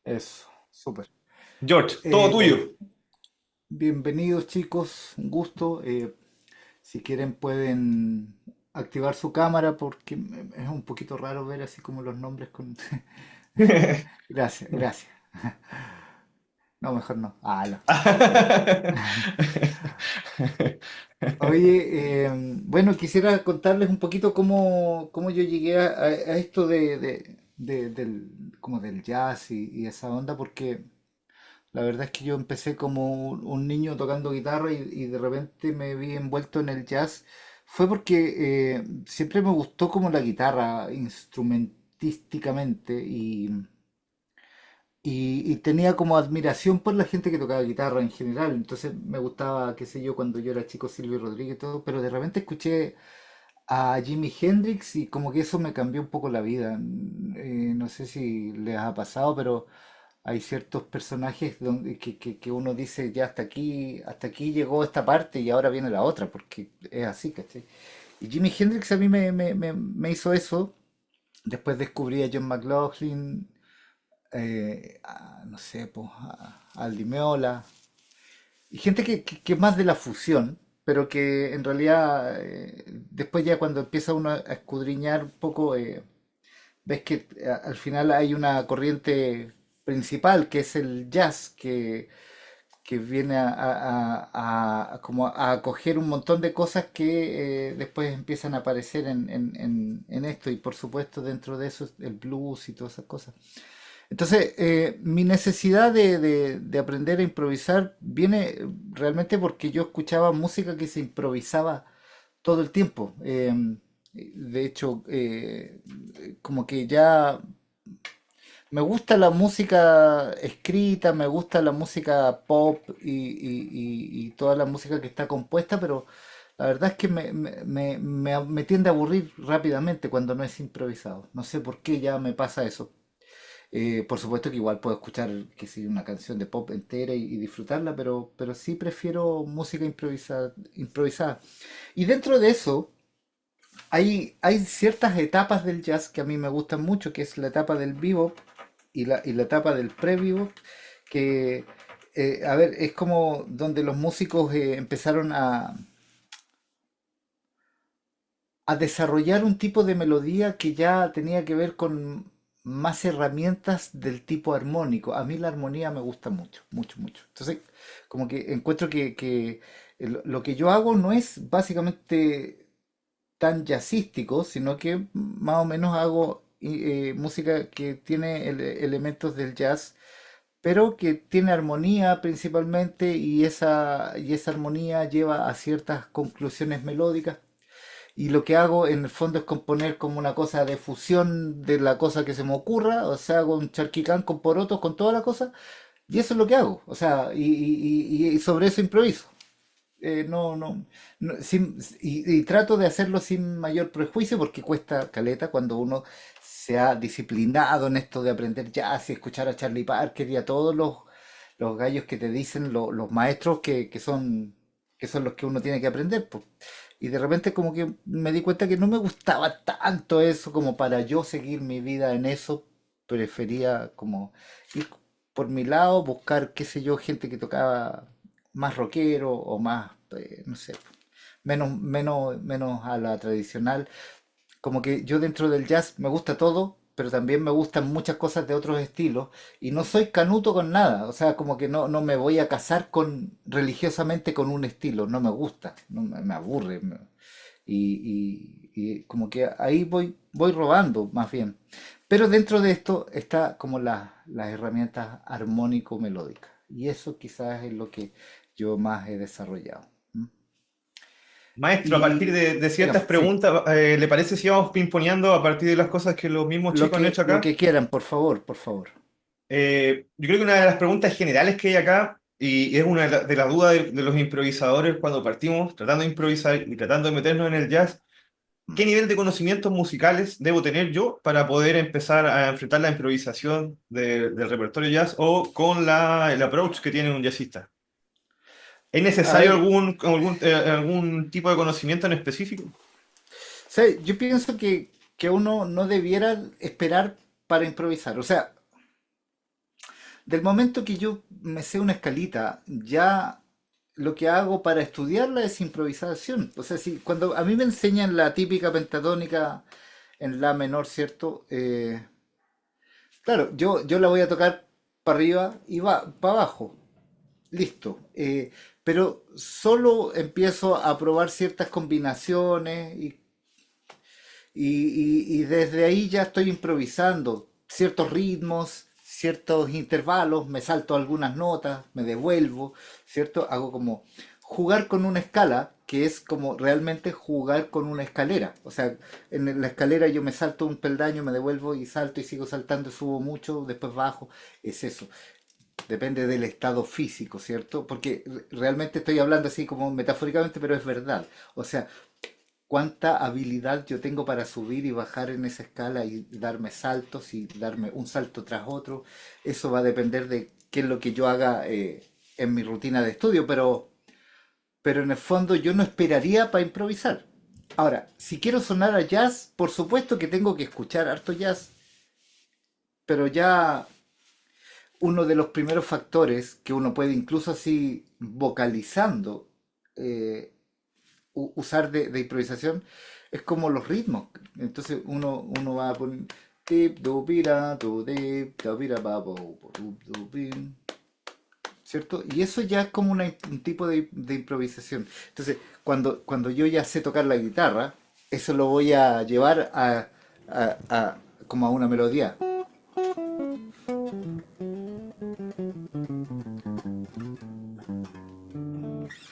Eso, súper. George, todo Eh, tuyo. Bienvenidos chicos, un gusto. Si quieren pueden activar su cámara porque es un poquito raro ver así como los nombres con... Gracias, gracias. No, mejor no. Ah, no. Oye, bueno, quisiera contarles un poquito cómo yo llegué a esto como del jazz y esa onda, porque la verdad es que yo empecé como un niño tocando guitarra y de repente me vi envuelto en el jazz. Fue porque siempre me gustó como la guitarra instrumentísticamente y tenía como admiración por la gente que tocaba guitarra en general. Entonces me gustaba, qué sé yo, cuando yo era chico Silvio Rodríguez y todo, pero de repente escuché a Jimi Hendrix y como que eso me cambió un poco la vida. No sé si les ha pasado, pero hay ciertos personajes que uno dice ya hasta aquí llegó esta parte y ahora viene la otra, porque es así, ¿cachai? Y Jimi Hendrix a mí me hizo eso. Después descubrí a John McLaughlin, no sé, pues, a Aldi Meola, y gente que es más de la fusión, pero que en realidad después ya cuando empieza uno a escudriñar un poco, ves que al final hay una corriente principal que es el jazz, que viene como a acoger un montón de cosas que después empiezan a aparecer en esto, y por supuesto dentro de eso el blues y todas esas cosas. Entonces, mi necesidad de aprender a improvisar viene realmente porque yo escuchaba música que se improvisaba todo el tiempo. De hecho, como que ya me gusta la música escrita, me gusta la música pop y toda la música que está compuesta, pero la verdad es que me tiende a aburrir rápidamente cuando no es improvisado. No sé por qué ya me pasa eso. Por supuesto que igual puedo escuchar que si una canción de pop entera y disfrutarla, pero sí prefiero música improvisada. Y dentro de eso hay ciertas etapas del jazz que a mí me gustan mucho, que es la etapa del bebop y la etapa del pre-bebop, que, a ver, es como donde los músicos empezaron a desarrollar un tipo de melodía que ya tenía que ver con más herramientas del tipo armónico. A mí la armonía me gusta mucho, mucho, mucho. Entonces, como que encuentro que lo que yo hago no es básicamente tan jazzístico, sino que más o menos hago música que tiene elementos del jazz, pero que tiene armonía principalmente y esa armonía lleva a ciertas conclusiones melódicas. Y lo que hago en el fondo es componer como una cosa de fusión de la cosa que se me ocurra, o sea, hago un charquicán con porotos, con toda la cosa, y eso es lo que hago, o sea, y sobre eso improviso. No, no, y trato de hacerlo sin mayor prejuicio porque cuesta caleta cuando uno se ha disciplinado en esto de aprender jazz y escuchar a Charlie Parker y a todos los gallos que te dicen los maestros que son los que uno tiene que aprender, po. Y de repente como que me di cuenta que no me gustaba tanto eso como para yo seguir mi vida en eso. Prefería como ir por mi lado, buscar, qué sé yo, gente que tocaba más rockero o más, no sé, menos a la tradicional. Como que yo dentro del jazz me gusta todo, pero también me gustan muchas cosas de otros estilos y no soy canuto con nada. O sea, como que no me voy a casar religiosamente con un estilo, no me gusta, no me aburre. Y como que ahí voy robando más bien. Pero dentro de esto está como las herramientas armónico-melódicas. Y eso quizás es lo que yo más he desarrollado. ¿M? Maestro, a partir Y de ciertas dígame, sí, preguntas, ¿le parece si vamos pimponeando a partir de las cosas que los mismos lo chicos han que, hecho lo acá? que quieran, por favor, por favor. Yo creo que una de las preguntas generales que hay acá, y es una de las dudas de los improvisadores cuando partimos, tratando de improvisar y tratando de meternos en el jazz, ¿qué nivel de conocimientos musicales debo tener yo para poder empezar a enfrentar la improvisación del repertorio jazz o con el approach que tiene un jazzista? ¿Es A necesario ver, algún tipo de conocimiento en específico? yo pienso que uno no debiera esperar para improvisar. O sea, del momento que yo me sé una escalita, ya lo que hago para estudiarla es improvisación. O sea, si cuando a mí me enseñan la típica pentatónica en la menor, ¿cierto? Claro, yo la voy a tocar para arriba y va para abajo. Listo. Pero solo empiezo a probar ciertas combinaciones y desde ahí ya estoy improvisando ciertos ritmos, ciertos intervalos, me salto algunas notas, me devuelvo, ¿cierto? Hago como jugar con una escala, que es como realmente jugar con una escalera. O sea, en la escalera yo me salto un peldaño, me devuelvo y salto y sigo saltando, subo mucho, después bajo. Es eso. Depende del estado físico, ¿cierto? Porque realmente estoy hablando así como metafóricamente, pero es verdad. O sea, cuánta habilidad yo tengo para subir y bajar en esa escala y darme saltos y darme un salto tras otro. Eso va a depender de qué es lo que yo haga en mi rutina de estudio, pero en el fondo yo no esperaría para improvisar. Ahora, si quiero sonar a jazz, por supuesto que tengo que escuchar harto jazz, pero ya uno de los primeros factores que uno puede incluso así vocalizando eh, usar de improvisación es como los ritmos. Entonces uno va a poner tip, do, pira, do, dip, do, pira, ba, bo, bo, do, pim, ¿cierto? Y eso ya es como un tipo de improvisación. Entonces, cuando yo ya sé tocar la guitarra, eso lo voy a llevar como a una melodía,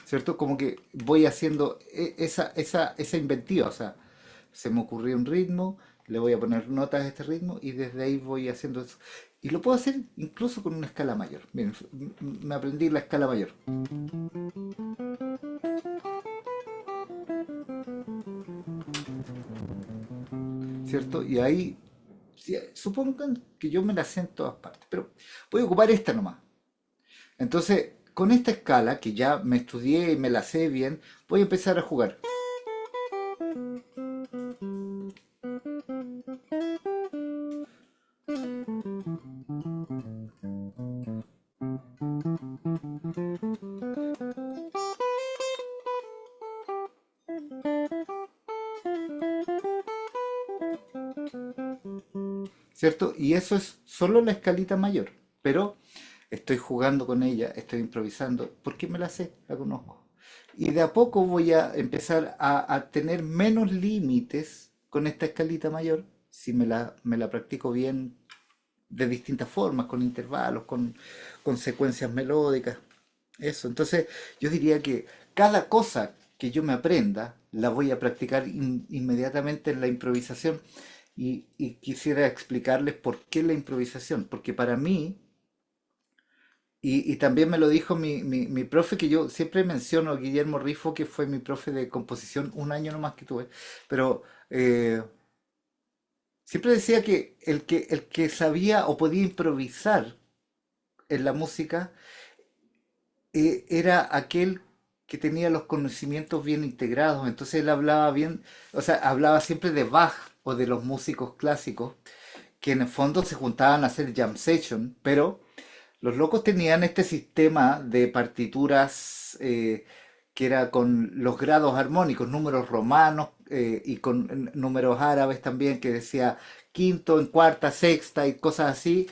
¿cierto? Como que voy haciendo esa inventiva, o sea, se me ocurrió un ritmo, le voy a poner notas a este ritmo y desde ahí voy haciendo eso. Y lo puedo hacer incluso con una escala mayor. Miren, me aprendí la escala mayor, ¿cierto? Y ahí, supongan que yo me la sé en todas partes, pero voy a ocupar esta nomás. Entonces, con esta escala, que ya me estudié y me la sé bien, voy a empezar a jugar. ¿Cierto? Y eso es solo la escalita mayor, pero estoy jugando con ella, estoy improvisando, porque me la sé, la conozco. Y de a poco voy a empezar a tener menos límites con esta escalita mayor, si me la practico bien de distintas formas, con intervalos, con secuencias melódicas. Eso, entonces yo diría que cada cosa que yo me aprenda la voy a practicar inmediatamente en la improvisación y quisiera explicarles por qué la improvisación, porque para mí, y también me lo dijo mi profe, que yo siempre menciono, Guillermo Rifo, que fue mi profe de composición un año nomás que tuve, pero siempre decía que el que sabía o podía improvisar en la música era aquel que tenía los conocimientos bien integrados. Entonces él hablaba bien, o sea, hablaba siempre de Bach o de los músicos clásicos, que en el fondo se juntaban a hacer jam session, pero los locos tenían este sistema de partituras que era con los grados armónicos, números romanos y con números árabes también, que decía quinto en cuarta, sexta y cosas así,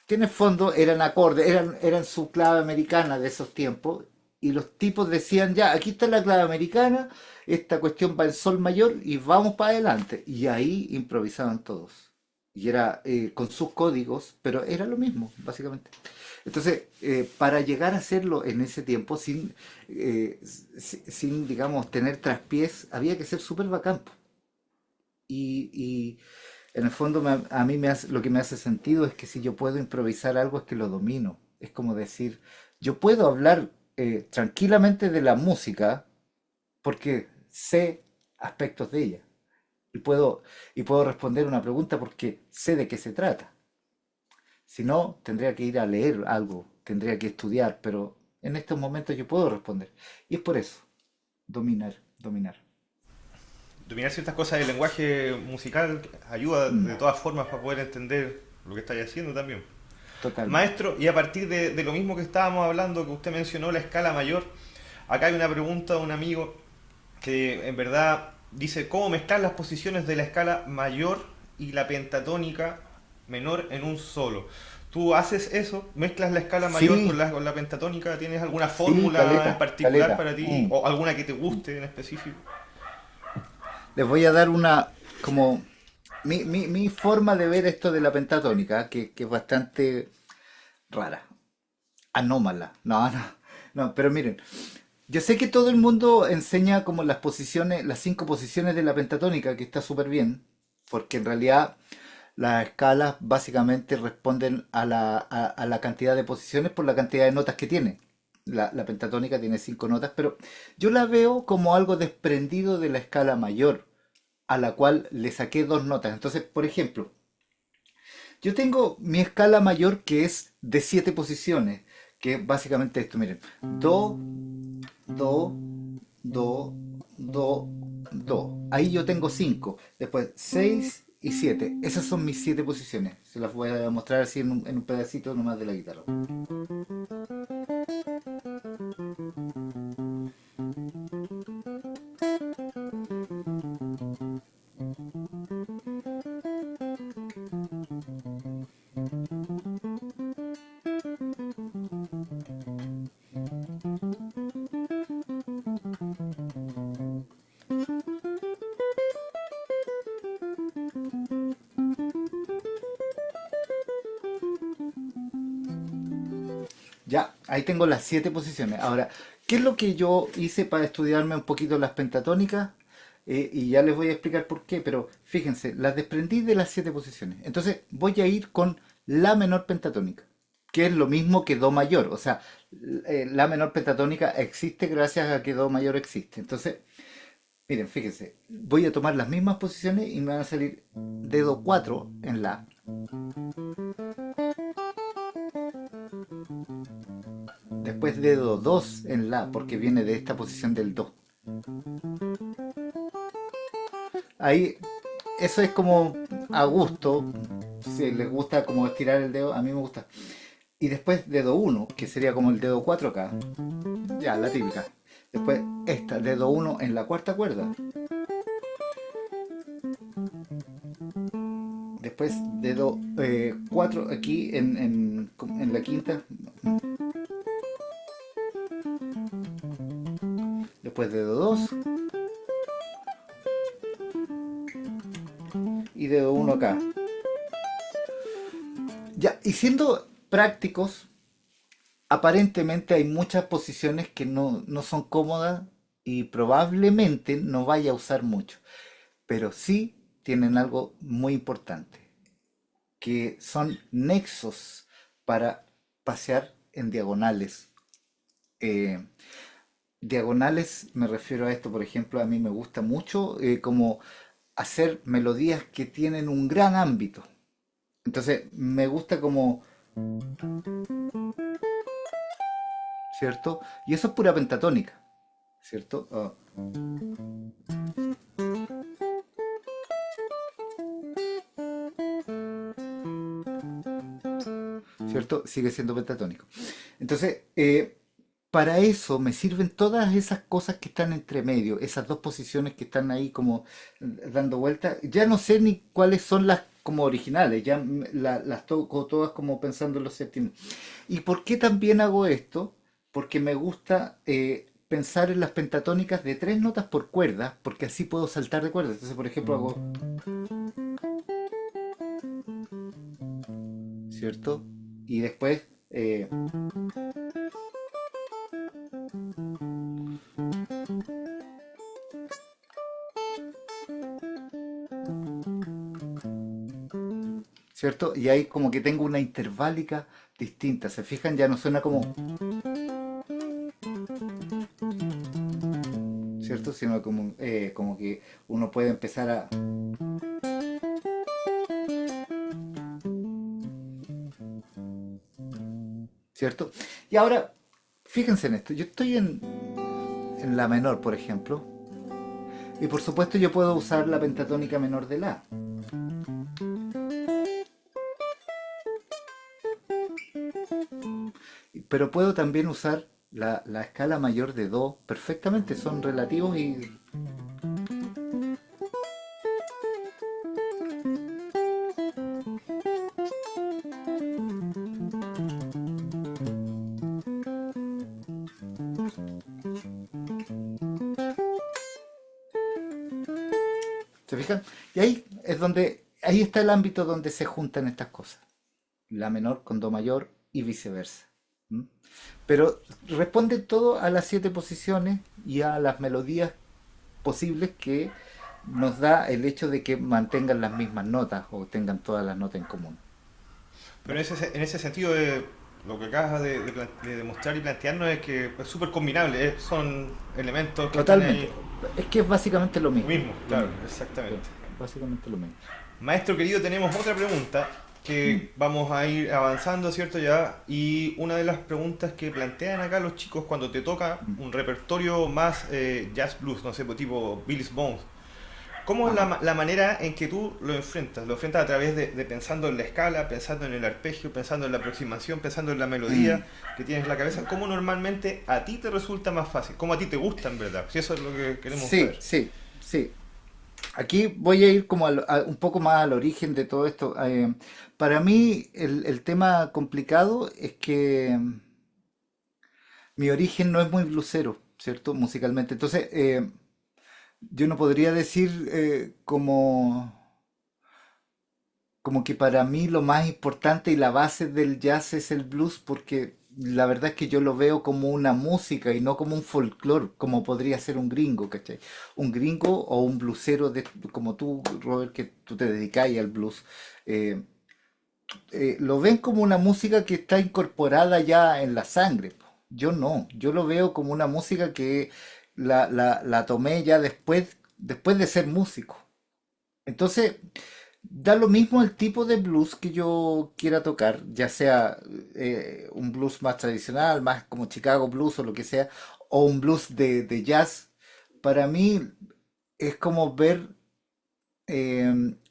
que en el fondo eran acordes, eran su clave americana de esos tiempos, y los tipos decían, ya, aquí está la clave americana, esta cuestión va en sol mayor y vamos para adelante. Y ahí improvisaban todos. Y era con sus códigos, pero era lo mismo, básicamente. Entonces, para llegar a hacerlo en ese tiempo, sin, digamos, tener traspiés, había que ser súper bacán. Y en el fondo a mí lo que me hace sentido es que si yo puedo improvisar algo es que lo domino. Es como decir, yo puedo hablar tranquilamente de la música porque sé aspectos de ella. Y puedo responder una pregunta porque sé de qué se trata. Si no, tendría que ir a leer algo, tendría que estudiar, pero en estos momentos yo puedo responder. Y es por eso, dominar, dominar. Dominar ciertas cosas del lenguaje musical ayuda de Mm. todas formas para poder entender lo que estáis haciendo también. totalmente. Maestro, y a partir de lo mismo que estábamos hablando, que usted mencionó la escala mayor, acá hay una pregunta de un amigo que en verdad dice cómo mezclar las posiciones de la escala mayor y la pentatónica menor en un solo. ¿Tú haces eso? ¿Mezclas la escala mayor Sí, con la pentatónica? ¿Tienes alguna sí, fórmula en caleta, particular caleta. para ti? ¿O alguna que te guste en específico? Les voy a dar una, como, mi forma de ver esto de la pentatónica, que es bastante rara, anómala. No, no, no, pero miren, yo sé que todo el mundo enseña como las posiciones, las 5 posiciones de la pentatónica, que está súper bien, porque en realidad las escalas básicamente responden a la cantidad de posiciones por la cantidad de notas que tiene. La pentatónica tiene 5 notas, pero yo la veo como algo desprendido de la escala mayor, a la cual le saqué 2 notas. Entonces, por ejemplo, yo tengo mi escala mayor que es de 7 posiciones, que es básicamente esto, miren, do, do, do, do, do. Ahí yo tengo 5. Después 6 y 7. Esas son mis 7 posiciones. Se las voy a mostrar así en un pedacito nomás de la guitarra. Ya, ahí tengo las 7 posiciones. Ahora, ¿qué es lo que yo hice para estudiarme un poquito las pentatónicas? Y ya les voy a explicar por qué, pero fíjense, las desprendí de las 7 posiciones. Entonces voy a ir con la menor pentatónica, que es lo mismo que do mayor. O sea, la menor pentatónica existe gracias a que do mayor existe. Entonces, miren, fíjense, voy a tomar las mismas posiciones y me van a salir dedo 4 en la. Después dedo 2 en la, porque viene de esta posición del do. Ahí, eso es como a gusto. Si les gusta como estirar el dedo, a mí me gusta. Y después dedo uno, que sería como el dedo 4 acá. Ya, la típica. Después esta, dedo uno en la cuarta cuerda. Después dedo 4 aquí en la quinta. Después dedo 2 y dedo uno acá. Ya, y siendo prácticos, aparentemente hay muchas posiciones que no son cómodas y probablemente no vaya a usar mucho, pero sí tienen algo muy importante, que son nexos para pasear en diagonales. Eh, Diagonales, me refiero a esto, por ejemplo, a mí me gusta mucho como hacer melodías que tienen un gran ámbito. Entonces, me gusta como, ¿cierto? Y eso es pura pentatónica, ¿cierto? ¿Cierto? Sigue siendo pentatónico. Entonces, para eso me sirven todas esas cosas que están entre medio, esas 2 posiciones que están ahí como dando vueltas. Ya no sé ni cuáles son las como originales, ya las toco todas como pensando en los séptimos. ¿Y por qué también hago esto? Porque me gusta pensar en las pentatónicas de 3 notas por cuerda, porque así puedo saltar de cuerdas. Entonces, por ejemplo, hago, ¿cierto? Y después, ¿cierto? Y ahí como que tengo una interválica distinta. ¿Se fijan? Ya no suena como, ¿cierto? Sino como, como que uno puede empezar a, ¿cierto? Y ahora, fíjense en esto. Yo estoy en la menor, por ejemplo. Y por supuesto yo puedo usar la pentatónica menor de la. Pero puedo también usar la escala mayor de do perfectamente, son relativos y... ¿Se fijan? Y ahí es donde, ahí está el ámbito donde se juntan estas cosas. La menor con do mayor y viceversa. ¿Mm? Pero responde todo a las 7 posiciones y a las melodías posibles que nos da el hecho de que mantengan las mismas notas o tengan todas las notas en común. Pero en ese sentido, lo que acabas de demostrar y plantearnos es que es súper combinable, son elementos que están Totalmente. ahí. Es que es básicamente lo Lo mismo. mismo, Lo claro, mismo. Sí, exactamente. básicamente lo mismo. Maestro querido, tenemos otra pregunta que vamos a ir avanzando, ¿cierto? Ya. Y una de las preguntas que plantean acá los chicos cuando te toca Mm. un repertorio más jazz blues, no sé, pues, tipo Billy's Bones. ¿Cómo es Ajá. la manera en que tú lo enfrentas? ¿Lo enfrentas a través de pensando en la escala, pensando en el arpegio, pensando en la aproximación, pensando en la Mm. melodía que tienes en la cabeza? ¿Cómo normalmente a ti te resulta más fácil? ¿Cómo a ti te gusta en verdad? Si eso es lo que queremos Sí, saber. sí, sí. Aquí voy a ir como un poco más al origen de todo esto. Para mí el tema complicado es que mi origen no es muy blusero, ¿cierto? Musicalmente. Entonces, yo no podría decir como que para mí lo más importante y la base del jazz es el blues, porque la verdad es que yo lo veo como una música y no como un folclore, como podría ser un gringo, ¿cachai? Un gringo o un bluesero como tú, Robert, que tú te dedicáis al blues. eh, lo ven como una música que está incorporada ya en la sangre, po. Yo no, yo lo veo como una música que la tomé ya después de ser músico. Entonces, da lo mismo el tipo de blues que yo quiera tocar, ya sea un blues más tradicional, más como Chicago Blues o lo que sea, o un blues de jazz. Para mí es como ver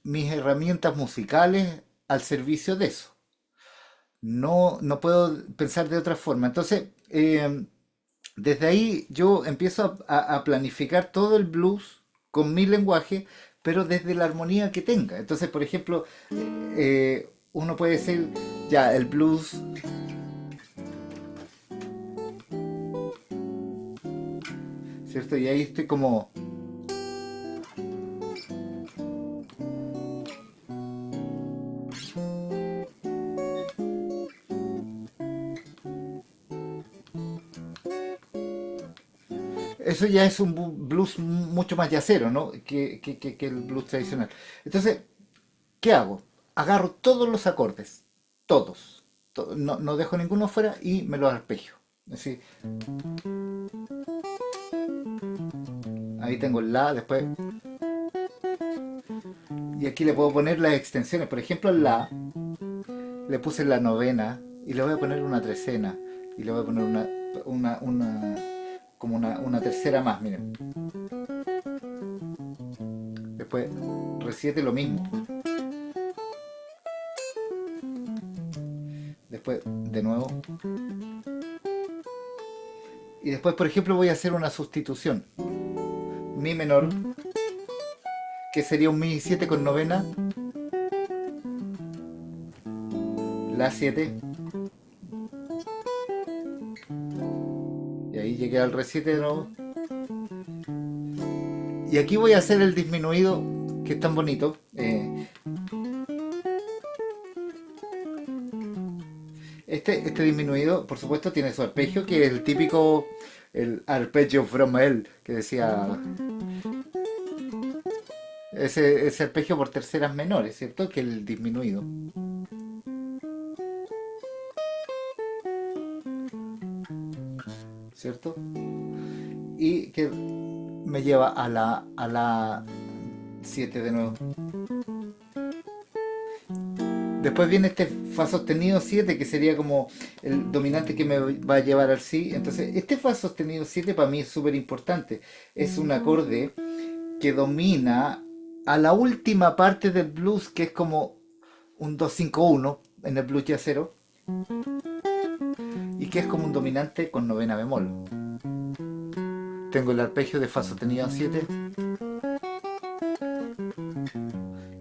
mis herramientas musicales al servicio de eso. No, no puedo pensar de otra forma. Entonces, desde ahí yo empiezo a planificar todo el blues con mi lenguaje, pero desde la armonía que tenga. Entonces, por ejemplo, uno puede decir, ya, el blues, ¿cierto? Y ahí estoy como... Eso ya es un blues mucho más yacero, ¿no? Que el blues tradicional. Entonces, ¿qué hago? Agarro todos los acordes, todos. No, no dejo ninguno fuera y me los arpegio. Así, ahí tengo el la, después. Y aquí le puedo poner las extensiones. Por ejemplo, el la, le puse la novena y le voy a poner una trecena. Y le voy a poner como una tercera más, miren. Después, re 7 lo mismo. Después, de nuevo. Y después, por ejemplo, voy a hacer una sustitución. Mi menor, que sería un mi 7 con novena. La 7. Y ahí llegué al re 7 de nuevo. Y aquí voy a hacer el disminuido, que es tan bonito. Este disminuido, por supuesto, tiene su arpegio, que es el típico, el arpeggio from hell, que decía ese arpegio por terceras menores, ¿cierto? Que el disminuido, ¿cierto? Y que me lleva a la 7 de nuevo. Después viene este fa sostenido 7 que sería como el dominante que me va a llevar al si. Entonces, este fa sostenido 7 para mí es súper importante. Es un acorde que domina a la última parte del blues, que es como un 2-5-1 en el blues jazzero. y que es como un dominante con novena bemol. Tengo el arpegio de fa sostenido 7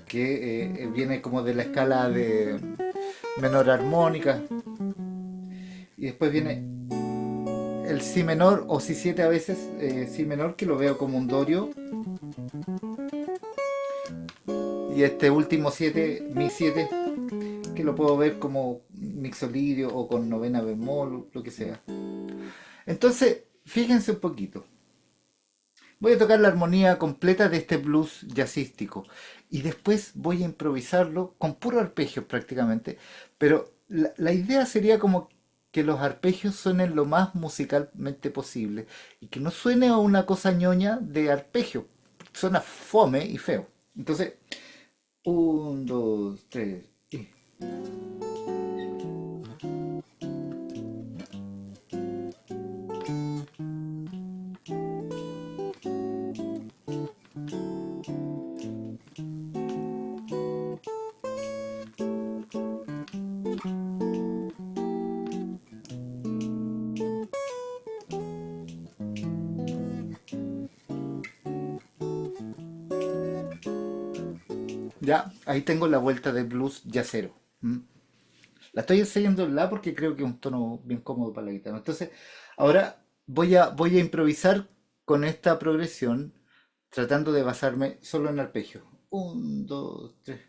que viene como de la escala de menor armónica, y después viene el si menor o si 7 a veces, si menor, que lo veo como un dorio, y este último 7, mi 7, que lo puedo ver como mixolidio o con novena bemol, lo que sea. Entonces, fíjense un poquito. Voy a tocar la armonía completa de este blues jazzístico y después voy a improvisarlo con puro arpegio prácticamente, pero la idea sería como que los arpegios suenen lo más musicalmente posible y que no suene a una cosa ñoña de arpegio. Suena fome y feo. Entonces, un, dos, tres y... Ya, ahí tengo la vuelta de blues jazzero. ¿Mm? La estoy enseñando en la porque creo que es un tono bien cómodo para la guitarra. Entonces, ahora voy a improvisar con esta progresión, tratando de basarme solo en arpegio. Un, dos, tres.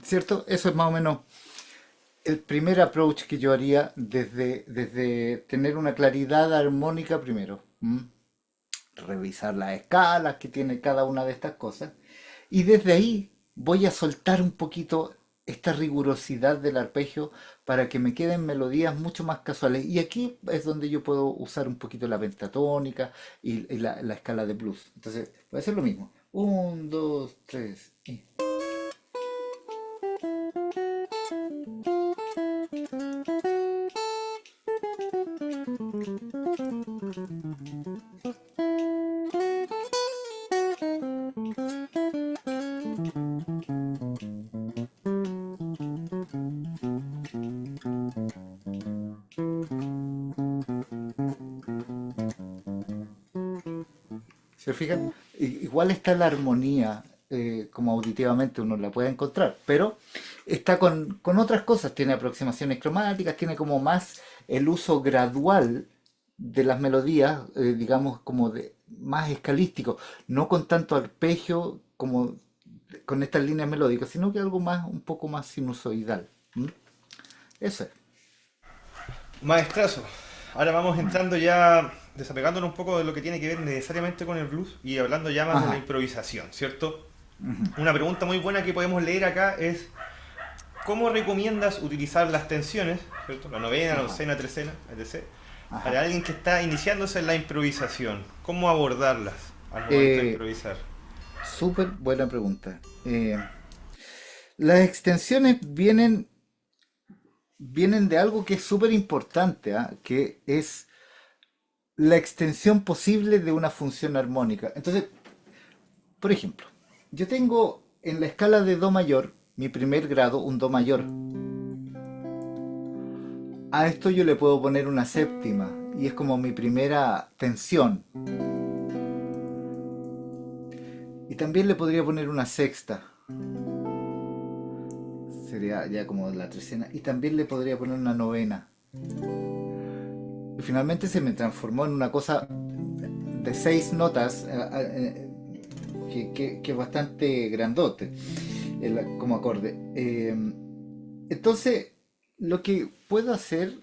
¿Cierto? Eso es más o menos el primer approach que yo haría desde tener una claridad armónica primero. Revisar las escalas que tiene cada una de estas cosas. Y desde ahí voy a soltar un poquito esta rigurosidad del arpegio para que me queden melodías mucho más casuales. Y aquí es donde yo puedo usar un poquito la pentatónica y la escala de blues. Entonces, voy a hacer lo mismo. Un, dos, tres y... ¿Se fijan? Igual está la armonía, como auditivamente uno la puede encontrar, pero está con otras cosas, tiene aproximaciones cromáticas, tiene como más el uso gradual de las melodías, digamos como de más escalístico, no con tanto arpegio como con estas líneas melódicas, sino que algo más, un poco más sinusoidal. ¿Mm? Eso es. Maestrazo. Ahora vamos entrando ya, desapegándonos un poco de lo que tiene que ver necesariamente con el blues y hablando ya más de la Ajá. improvisación, ¿cierto? Una pregunta muy buena que podemos leer acá es: ¿cómo recomiendas utilizar las tensiones, ¿cierto? La novena, la Ajá. oncena, trecena, etc. Para Ajá. alguien que está iniciándose en la improvisación? ¿Cómo abordarlas al momento de Eh, improvisar? Súper buena pregunta. Las extensiones vienen de algo que es súper importante, ¿ah? Que es la extensión posible de una función armónica. Entonces, por ejemplo, yo tengo en la escala de Do mayor, mi primer grado, un Do mayor. A esto yo le puedo poner una séptima y es como mi primera tensión. Y también le podría poner una sexta, sería ya como la trecena. Y también le podría poner una novena. Y finalmente se me transformó en una cosa de seis notas, que es bastante grandote como acorde. Entonces, lo que puedo hacer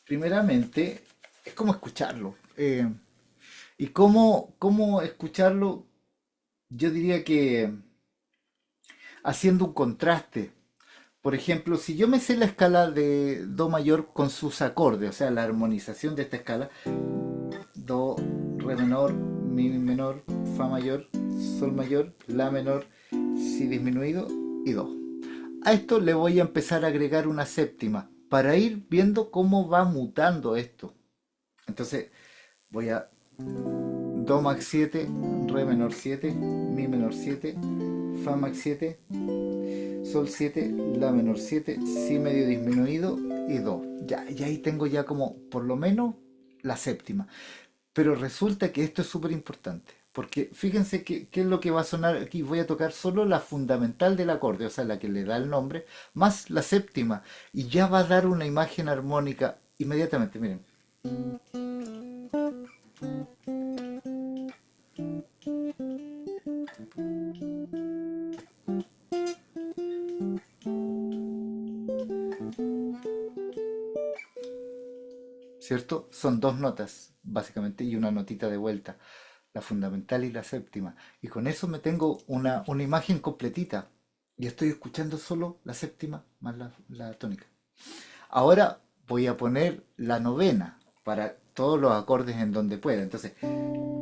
primeramente es como escucharlo. Y cómo escucharlo, yo diría que haciendo un contraste. Por ejemplo, si yo me sé la escala de Do mayor con sus acordes, o sea, la armonización de esta escala, Do, Re menor, Mi menor, Fa mayor, Sol mayor, La menor, Si disminuido y Do. A esto le voy a empezar a agregar una séptima para ir viendo cómo va mutando esto. Entonces voy a Do max 7, Re menor 7, Mi menor 7, Fa max 7, Sol 7, La menor 7, Si medio disminuido y Do. Ya, y ahí tengo ya como por lo menos la séptima. Pero resulta que esto es súper importante. Porque fíjense qué es lo que va a sonar aquí. Voy a tocar solo la fundamental del acorde, o sea, la que le da el nombre, más la séptima. Y ya va a dar una imagen armónica inmediatamente. Miren. ¿Cierto? Son dos notas, básicamente, y una notita de vuelta, la fundamental y la séptima. Y con eso me tengo una imagen completita. Y estoy escuchando solo la séptima más la tónica. Ahora voy a poner la novena para todos los acordes en donde pueda. Entonces,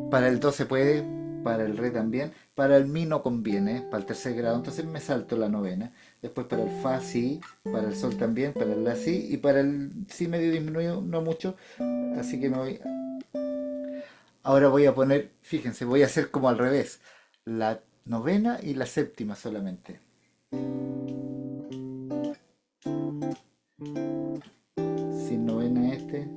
para el do se puede, para el re también, para el mi no conviene, para el tercer grado, entonces me salto la novena. Después para el fa sí, para el sol también, para el la sí y para el si medio disminuido no mucho, así que me voy. Ahora voy a poner, fíjense, voy a hacer como al revés, la novena y la séptima solamente. Sin novena este.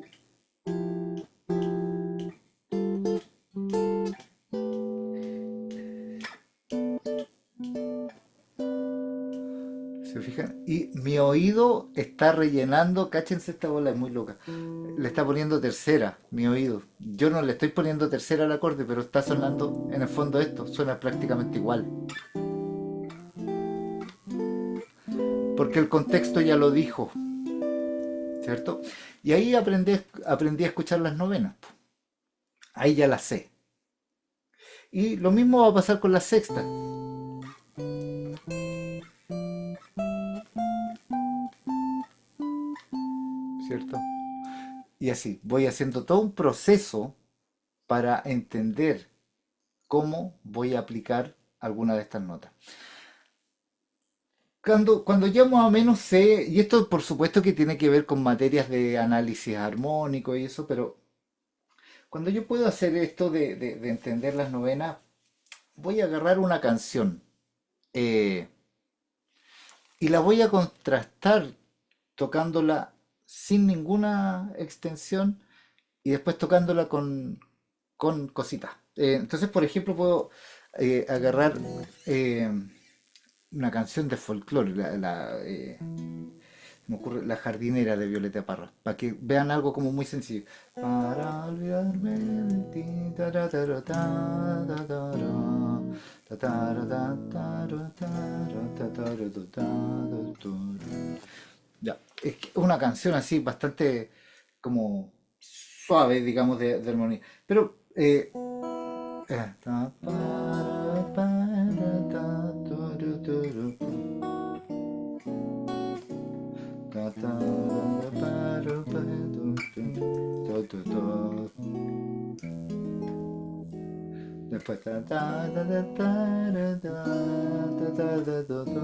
¿Se fijan? Y mi oído está rellenando, cáchense esta bola, es muy loca. Le está poniendo tercera, mi oído. Yo no le estoy poniendo tercera al acorde, pero está sonando en el fondo esto, suena prácticamente igual. Porque el contexto ya lo dijo, ¿cierto? Y ahí aprendí a escuchar las novenas. Ahí ya las sé. Y lo mismo va a pasar con la sexta, ¿cierto? Y así, voy haciendo todo un proceso para entender cómo voy a aplicar alguna de estas notas. Cuando ya más o menos sé, y esto por supuesto que tiene que ver con materias de análisis armónico y eso, pero cuando yo puedo hacer esto de entender las novenas, voy a agarrar una canción eh, y la voy a contrastar tocándola sin ninguna extensión y después tocándola con cositas. Entonces, por ejemplo, puedo agarrar eh, una canción de folclore, me ocurre La jardinera de Violeta Parra, para que vean algo como muy sencillo. Para olvidarme de ti, taratara, ta, ta, tara, ta, tara, ta, tara, tara, ta, tara, ta, ta, ta. Ya, es que es una canción así bastante como suave, digamos, de armonía. Pero ta, para, ta, turu, turu, ta, ta, para, tu, tu, tu. Después ta, ta, ta, ta, ta, ta, ta, ta, ta, ta, ta.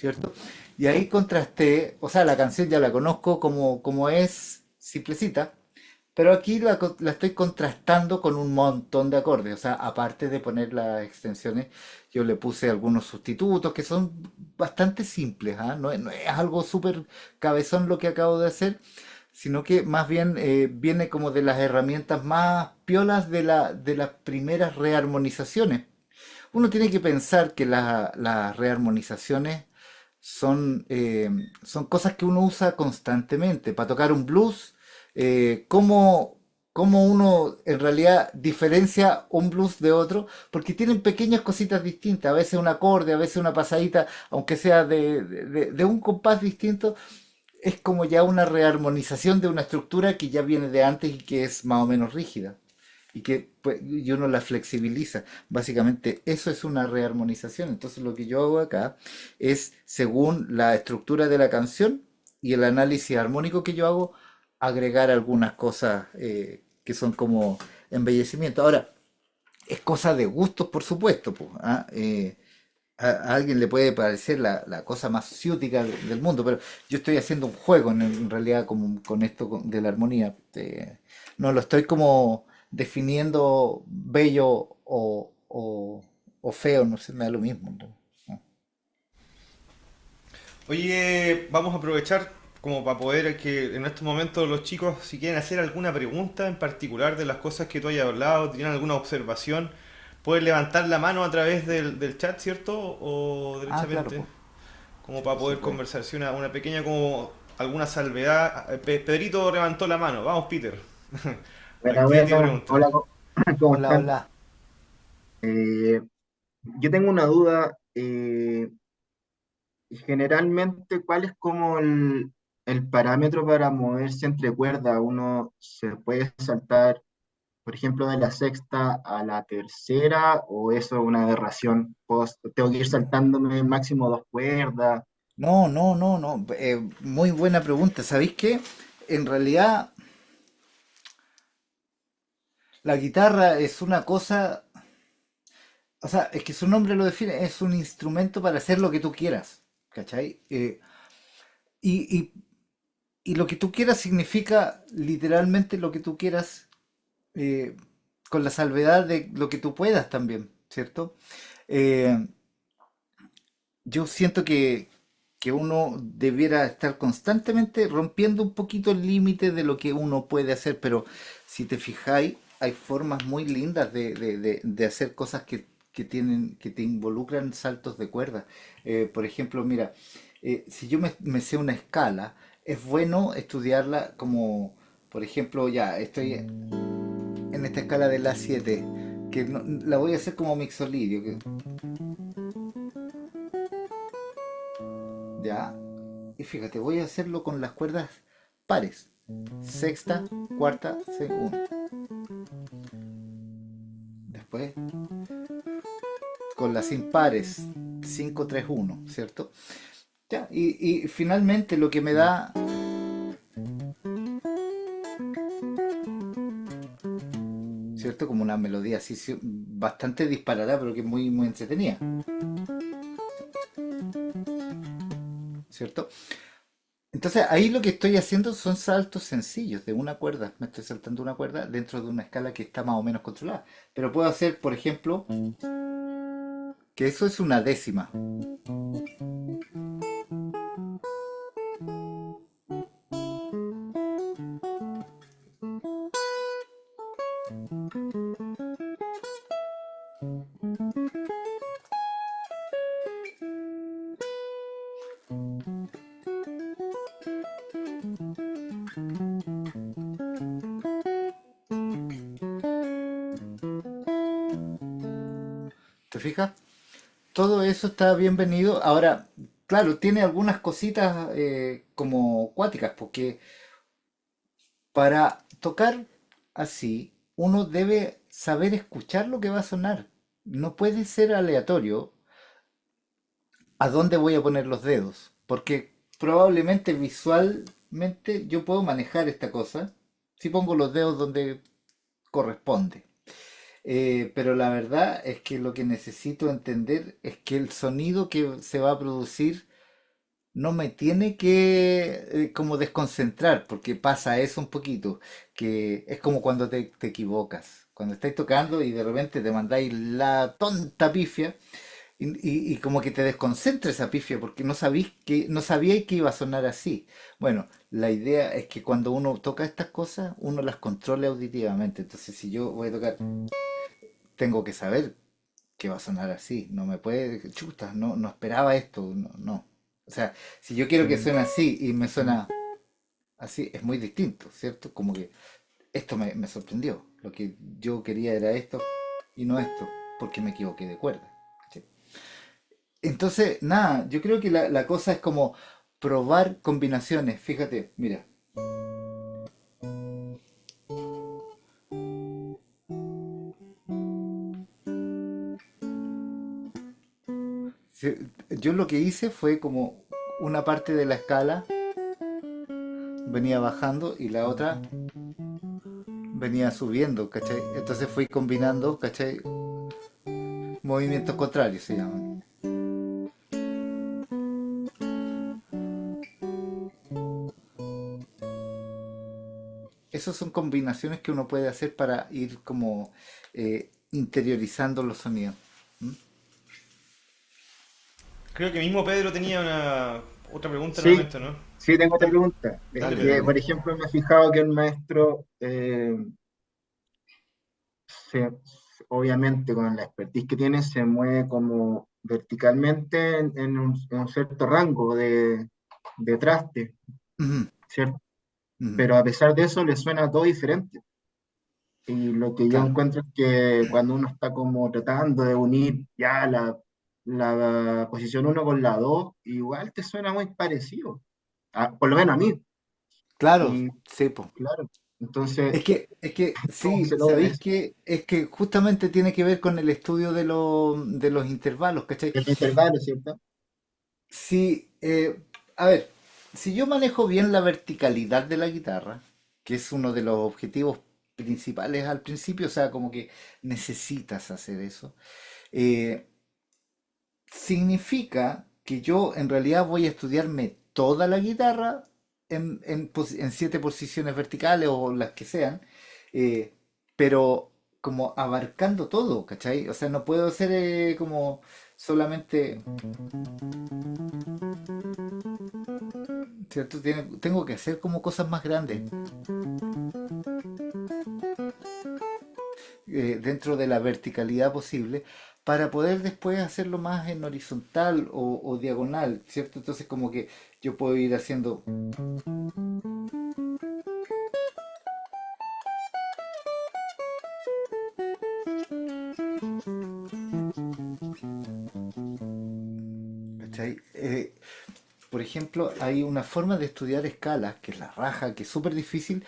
¿Cierto? Y ahí contrasté, o sea, la canción ya la conozco como es simplecita, Pero aquí la estoy contrastando con un montón de acordes. O sea, aparte de poner las extensiones, yo le puse algunos sustitutos que son bastante simples. ¿Ah? No es algo súper cabezón lo que acabo de hacer, sino que más bien viene como de las herramientas más piolas de las primeras rearmonizaciones. Uno tiene que pensar que las rearmonizaciones son cosas que uno usa constantemente. Para tocar un blues, ¿cómo uno en realidad diferencia un blues de otro? Porque tienen pequeñas cositas distintas, a veces un acorde, a veces una pasadita, aunque sea de un compás distinto, es como ya una rearmonización de una estructura que ya viene de antes y que es más o menos rígida y que pues, y uno la flexibiliza. Básicamente eso es una rearmonización. Entonces lo que yo hago acá es, según la estructura de la canción y el análisis armónico que yo hago, agregar algunas cosas que son como embellecimiento. Ahora, es cosa de gustos, por supuesto, pues, ¿ah? A alguien le puede parecer la cosa más ciútica del mundo, pero yo estoy haciendo un juego en realidad como, con esto de la armonía. No lo estoy como definiendo bello o feo, no sé, me da lo mismo, ¿no? Oye, vamos a aprovechar como para poder que en estos momentos los chicos, si quieren hacer alguna pregunta en particular de las cosas que tú hayas hablado, tienen alguna observación, pueden levantar la mano a través del chat, ¿cierto? O Ah, claro, derechamente, pues, como sí, para pues se poder puede. conversar. Si una pequeña como alguna salvedad. Pedrito levantó la mano. Vamos, Peter. Bueno, ¿Qué te bueno, pregunta? hola, ¿cómo Hola, están? hola. Eh, yo tengo una duda. Generalmente, ¿cuál es como el parámetro para moverse entre cuerdas? ¿Uno se puede saltar, por ejemplo, de la sexta a la tercera o eso es una aberración? ¿Tengo que ir saltándome máximo dos cuerdas? No, no, no, no. Muy buena pregunta. ¿Sabéis qué? En realidad, la guitarra es una cosa. O sea, es que su nombre lo define, es un instrumento para hacer lo que tú quieras, ¿cachai? Y, y- y lo que tú quieras significa literalmente lo que tú quieras, eh, con la salvedad de lo que tú puedas también, ¿cierto? Eh, yo siento que uno debiera estar constantemente rompiendo un poquito el límite de lo que uno puede hacer, pero si te fijáis, hay formas muy lindas de hacer cosas que te involucran saltos de cuerda. Por ejemplo, mira, si yo me sé una escala, es bueno estudiarla como, por ejemplo, ya estoy en esta escala de la 7 que la voy a hacer como mixolidio, ya. Y fíjate, voy a hacerlo con las cuerdas pares. Sexta, cuarta, segunda. Después con las impares. 5 3 1, ¿cierto? Ya, y finalmente lo que me da, ¿cierto? Como una melodía así bastante disparada, pero que es muy, muy entretenida, ¿cierto? Entonces ahí lo que estoy haciendo son saltos sencillos de una cuerda. Me estoy saltando una cuerda dentro de una escala que está más o menos controlada. Pero puedo hacer, por ejemplo, que eso es una décima. ¿Te fijas? Todo eso está bienvenido. Ahora, claro, tiene algunas cositas como cuáticas, porque para tocar así, uno debe saber escuchar lo que va a sonar. No puede ser aleatorio a dónde voy a poner los dedos, porque probablemente visualmente yo puedo manejar esta cosa si pongo los dedos donde corresponde. Pero la verdad es que lo que necesito entender es que el sonido que se va a producir no me tiene que como desconcentrar, porque pasa eso un poquito, que es como cuando te equivocas, cuando estáis tocando y de repente te mandáis la tonta pifia y como que te desconcentra esa pifia porque no sabíais que iba a sonar así. Bueno, la idea es que cuando uno toca estas cosas, uno las controle auditivamente. Entonces, si yo voy a tocar, tengo que saber que va a sonar así. No me puede, chuta, no esperaba esto, no, no. O sea, si yo quiero que suene así y me suena así, es muy distinto, ¿cierto? Como que esto me sorprendió. Lo que yo quería era esto y no esto, porque me equivoqué de cuerda. ¿Cachai? Entonces, nada, yo creo que la cosa es como probar combinaciones. Fíjate, mira, yo lo que hice fue como una parte de la escala venía bajando y la otra venía subiendo, ¿cachai? Entonces fui combinando, ¿cachai? Movimientos contrarios se llaman. Esas son combinaciones que uno puede hacer para ir como interiorizando los sonidos. ¿Mm? Creo que mismo Pedro tenía una otra pregunta Sí, nuevamente, ¿no? sí, tengo otra Dale, pregunta. Es dale, Dale, Pedro. que, por dale. ejemplo, me he fijado que el maestro, se- obviamente con la expertise que tiene, se mueve como verticalmente en un cierto rango de traste, Ujú, ¿cierto? ujú. Pero a pesar de eso le suena todo diferente. Y lo que yo Claro. encuentro es que cuando uno está como tratando de unir ya la posición uno con la 2 igual te suena muy parecido, por lo menos a mí. Claro, Y sí, po. claro, entonces, Es que ¿cómo sí, se logra sabéis eso? que es que justamente tiene que ver con el estudio de los intervalos, ¿cachai? El intervalo, ¿cierto? Si, a ver, si yo manejo bien la verticalidad de la guitarra, que es uno de los objetivos principales al principio, o sea, como que necesitas hacer eso, eh, significa que yo en realidad voy a estudiarme toda la guitarra en 7 posiciones verticales o las que sean, eh, pero como abarcando todo, ¿cachai? O sea, no puedo hacer como solamente, ¿cierto? Tengo que hacer como cosas más grandes dentro de la verticalidad posible para poder después hacerlo más en horizontal o diagonal, ¿cierto? Entonces como que yo puedo ir haciendo, ¿cachai? Por ejemplo, hay una forma de estudiar escalas, que es la raja, que es súper difícil,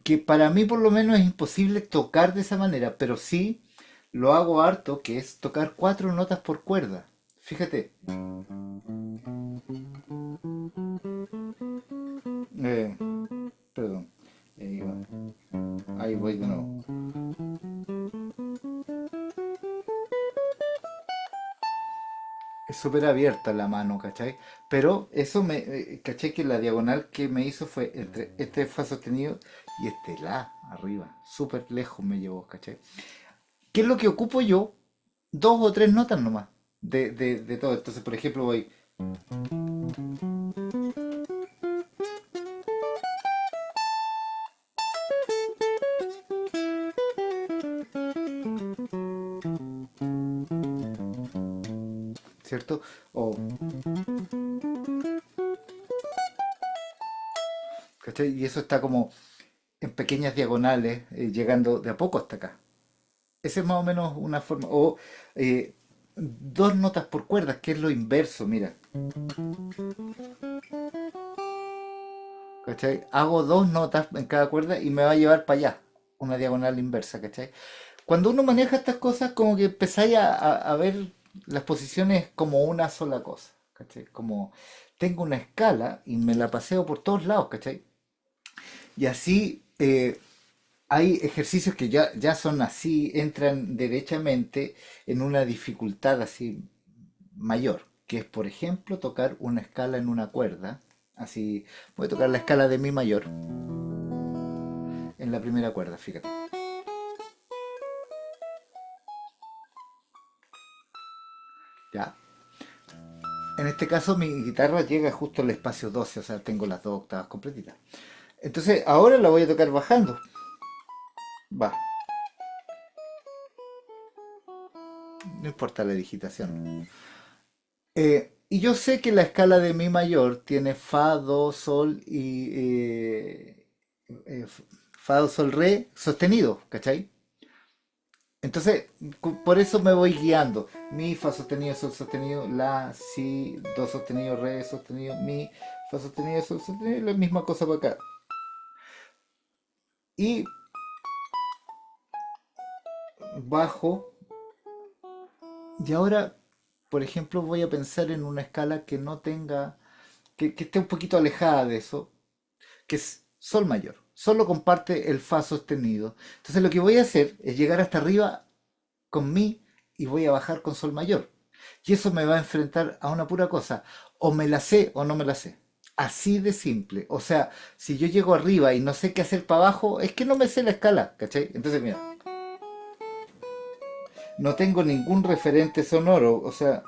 que para mí por lo menos es imposible tocar de esa manera, pero sí lo hago harto, que es tocar 4 notas por cuerda. Fíjate, eh, perdón, ahí ahí voy de nuevo. Es súper abierta la mano, ¿cachai? Pero eso ¿cachai? Que la diagonal que me hizo fue entre este fa sostenido y este la arriba. Súper lejos me llevó, ¿cachai? ¿Qué es lo que ocupo yo? 2 o 3 notas nomás de todo. Entonces, por ejemplo, voy, ¿cierto? O, ¿cachai? Y eso está como en pequeñas diagonales, llegando de a poco hasta acá. Esa es más o menos una forma. O 2 notas por cuerdas, que es lo inverso, mira. ¿Cachai? Hago 2 notas en cada cuerda y me va a llevar para allá, una diagonal inversa, ¿cachai? Cuando uno maneja estas cosas, como que empezáis a ver las posiciones como una sola cosa, ¿cachai? Como tengo una escala y me la paseo por todos lados, ¿cachai? Y así hay ejercicios que ya son así, entran derechamente en una dificultad así mayor, que es, por ejemplo, tocar una escala en una cuerda. Así, voy a tocar la escala de mi mayor en la primera cuerda, fíjate. Ya. En este caso mi guitarra llega justo al espacio 12, o sea, tengo las dos octavas completitas. Entonces, ahora la voy a tocar bajando. Va, no importa la digitación. Y yo sé que la escala de mi mayor tiene fa, do, sol y eh, fa, do, sol, re sostenido, ¿cachai? Entonces, por eso me voy guiando. Mi, fa sostenido, sol sostenido, la, si, do sostenido, re sostenido, mi, fa sostenido, sol sostenido, la misma cosa para acá. Y bajo, y ahora, por ejemplo, voy a pensar en una escala que no tenga, que esté un poquito alejada de eso, que es sol mayor. Solo comparte el fa sostenido. Entonces lo que voy a hacer es llegar hasta arriba con mi y voy a bajar con sol mayor. Y eso me va a enfrentar a una pura cosa. O me la sé o no me la sé. Así de simple. O sea, si yo llego arriba y no sé qué hacer para abajo, es que no me sé la escala, ¿cachai? Entonces, mira, no tengo ningún referente sonoro. O sea,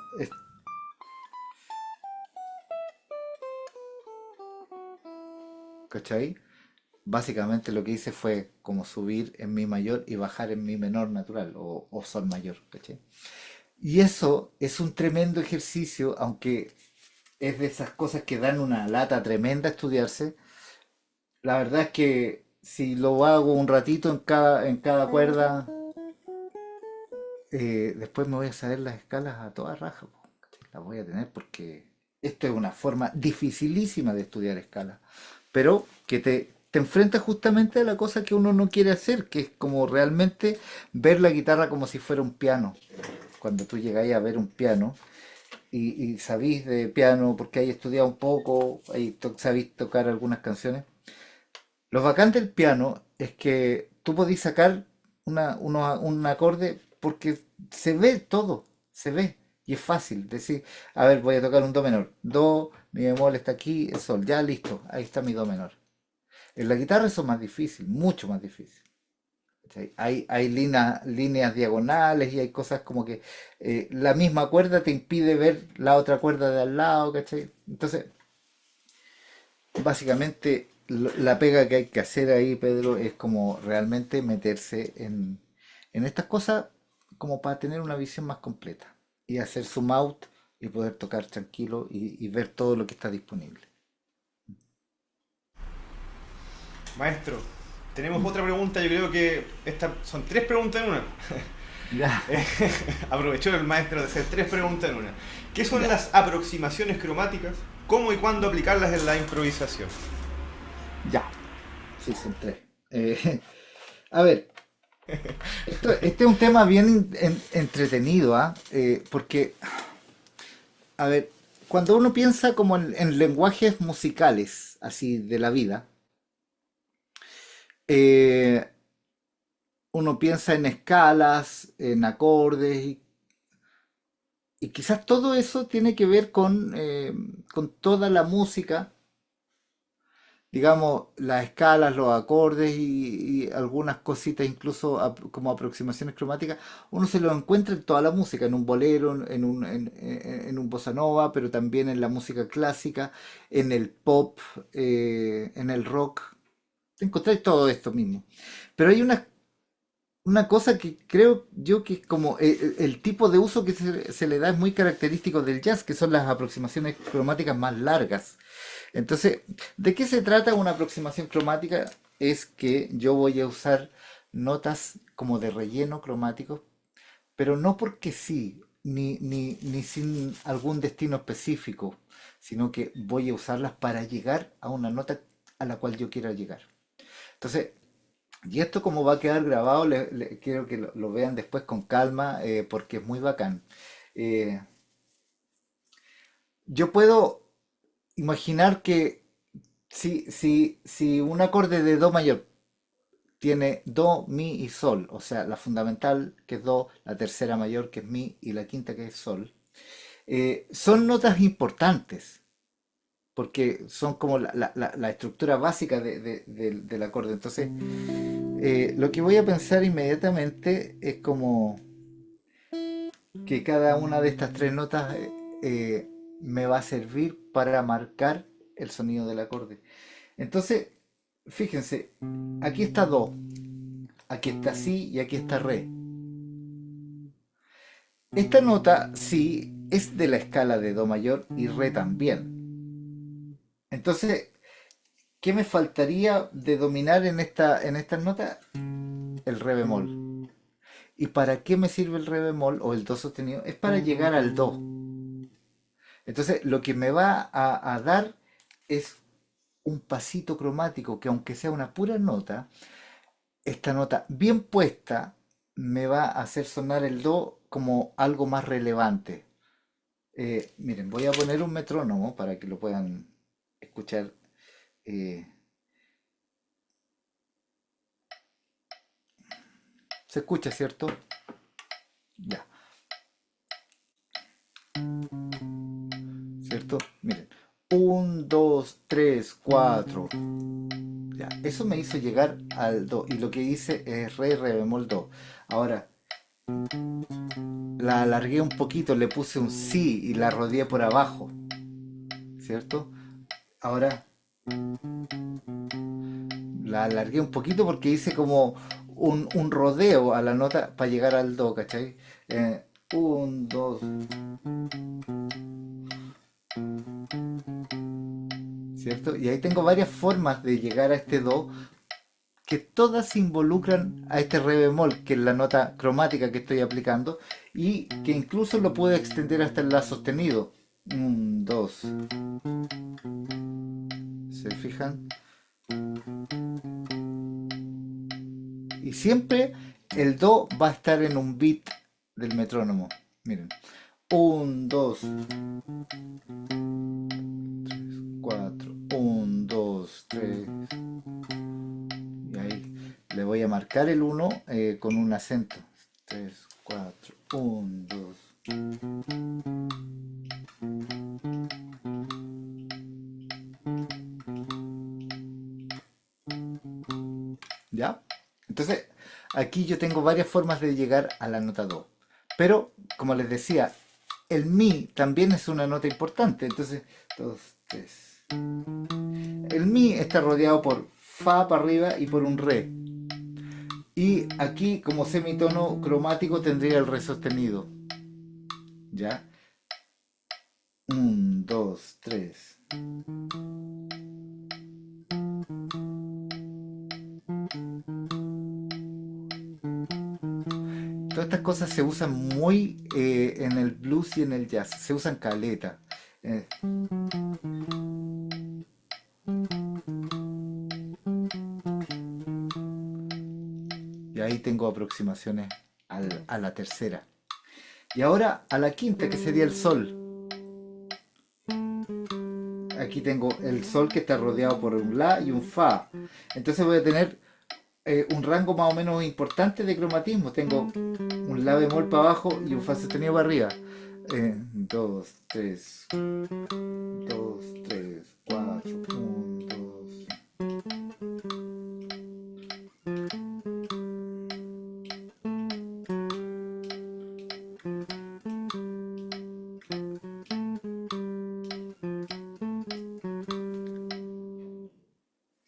¿cachai? Básicamente lo que hice fue como subir en mi mayor y bajar en mi menor natural o sol mayor, ¿cachai? Y eso es un tremendo ejercicio, aunque es de esas cosas que dan una lata tremenda a estudiarse. La verdad es que si lo hago un ratito en cada cuerda, después me voy a saber las escalas a toda raja, po, ¿cachai? Las voy a tener porque esto es una forma dificilísima de estudiar escalas, pero que te enfrentas justamente a la cosa que uno no quiere hacer, que es como realmente ver la guitarra como si fuera un piano. Cuando tú llegáis a ver un piano y sabís de piano porque hay estudiado un poco, sabéis tocar algunas canciones. Lo bacán del piano es que tú podís sacar un acorde porque se ve todo, se ve. Y es fácil decir, a ver, voy a tocar un do menor. Do, mi bemol está aquí, el sol, ya listo, ahí está mi do menor. En la guitarra eso es más difícil, mucho más difícil. ¿Cachai? Hay líneas diagonales y hay cosas como que la misma cuerda te impide ver la otra cuerda de al lado, ¿cachai? Entonces, básicamente, la pega que hay que hacer ahí, Pedro, es como realmente meterse en estas cosas como para tener una visión más completa y hacer zoom out y poder tocar tranquilo y ver todo lo que está disponible. Maestro, tenemos Mm. otra pregunta. Yo creo que estas son tres preguntas en una. Ya, Eh, Aprovechó el maestro de hacer tres preguntas en una. ¿Qué son ya, las aproximaciones cromáticas? ¿Cómo y cuándo aplicarlas en la improvisación? ya. Sí, son tres. A ver, este es un tema bien entretenido, ¿ah? Porque, a ver, cuando uno piensa como en lenguajes musicales, así de la vida, eh, uno piensa en escalas, en acordes, y quizás todo eso tiene que ver con toda la música, digamos, las escalas, los acordes y algunas cositas, incluso como aproximaciones cromáticas, uno se lo encuentra en toda la música, en un bolero, en un bossa nova, pero también en la música clásica, en el pop, en el rock. Encontráis todo esto mismo. Pero hay una cosa que creo yo que es como el tipo de uso que se le da es muy característico del jazz, que son las aproximaciones cromáticas más largas. Entonces, ¿de qué se trata una aproximación cromática? Es que yo voy a usar notas como de relleno cromático, pero no porque sí, ni sin algún destino específico, sino que voy a usarlas para llegar a una nota a la cual yo quiera llegar. Entonces, y esto como va a quedar grabado, quiero que lo vean después con calma, porque es muy bacán. Eh, yo puedo imaginar que si un acorde de do mayor tiene do, mi y sol, o sea, la fundamental que es do, la tercera mayor que es mi y la quinta que es sol, Son notas importantes, porque son como la estructura básica del acorde. Entonces, lo que voy a pensar inmediatamente es como que cada una de estas tres notas me va a servir para marcar el sonido del acorde. Entonces, fíjense, aquí está do, aquí está si y aquí está re. Esta nota si es de la escala de do mayor y re también. Entonces, ¿qué me faltaría de dominar en estas notas? El re bemol. ¿Y para qué me sirve el re bemol o el do sostenido? Es para llegar al do. Entonces, lo que me va a dar es un pasito cromático que aunque sea una pura nota, esta nota bien puesta me va a hacer sonar el do como algo más relevante. Miren, voy a poner un metrónomo para que lo puedan escuchar. Eh, ¿Se escucha, cierto? Ya, ¿cierto? Miren. Un, dos, tres, cuatro. Ya, eso me hizo llegar al do. Y lo que hice es re, re bemol do. Ahora, la alargué un poquito, le puse un si y la rodeé por abajo, ¿cierto? Ahora la alargué un poquito porque hice como un rodeo a la nota para llegar al do, ¿cachai? Un, dos, ¿cierto? Y ahí tengo varias formas de llegar a este do que todas involucran a este re bemol, que es la nota cromática que estoy aplicando, y que incluso lo puedo extender hasta el la sostenido. Un, dos, ¿se fijan? Y siempre el do va a estar en un beat del metrónomo. Miren. Un, dos, cuatro. Un, dos, tres. Y ahí le voy a marcar el uno con un acento. Tres, cuatro. Un, dos. ¿Ya? Entonces, aquí yo tengo varias formas de llegar a la nota do. Pero, como les decía, el mi también es una nota importante. Entonces, dos, tres. El mi está rodeado por fa para arriba y por un re. Y aquí, como semitono cromático, tendría el re sostenido. ¿Ya? Un, dos, tres. Todas estas cosas se usan muy en el blues y en el jazz. Se usan caleta. Eh, y ahí tengo aproximaciones a la tercera. Y ahora a la quinta, que sería el sol. Aquí tengo el sol que está rodeado por un la y un fa. Entonces voy a tener un rango más o menos importante de cromatismo. Tengo un la bemol para abajo y un fa sostenido para arriba. Dos, tres, dos, tres, cuatro, un, dos.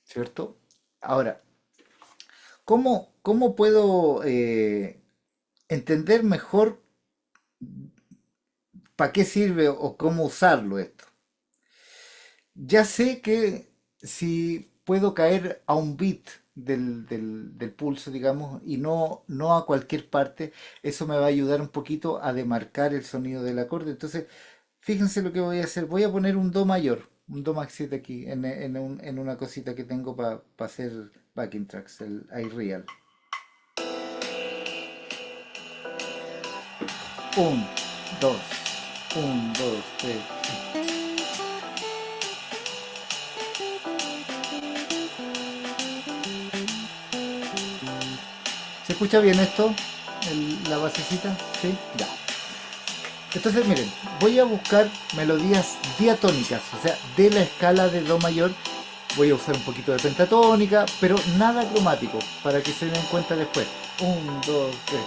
¿Cierto? Ahora, ¿cómo puedo entender mejor para qué sirve o cómo usarlo esto? Ya sé que si puedo caer a un beat del pulso, digamos, y no a cualquier parte, eso me va a ayudar un poquito a demarcar el sonido del acorde. Entonces, fíjense lo que voy a hacer. Voy a poner un do mayor, un do max 7 aquí, en una cosita que tengo para hacer backing tracks, el iReal. Un, dos, un, dos, tres. ¿Se escucha bien esto? La basecita, ¿sí? Ya. Entonces, miren, voy a buscar melodías diatónicas, o sea, de la escala de do mayor. Voy a usar un poquito de pentatónica, pero nada cromático, para que se den cuenta después. Un, dos, tres.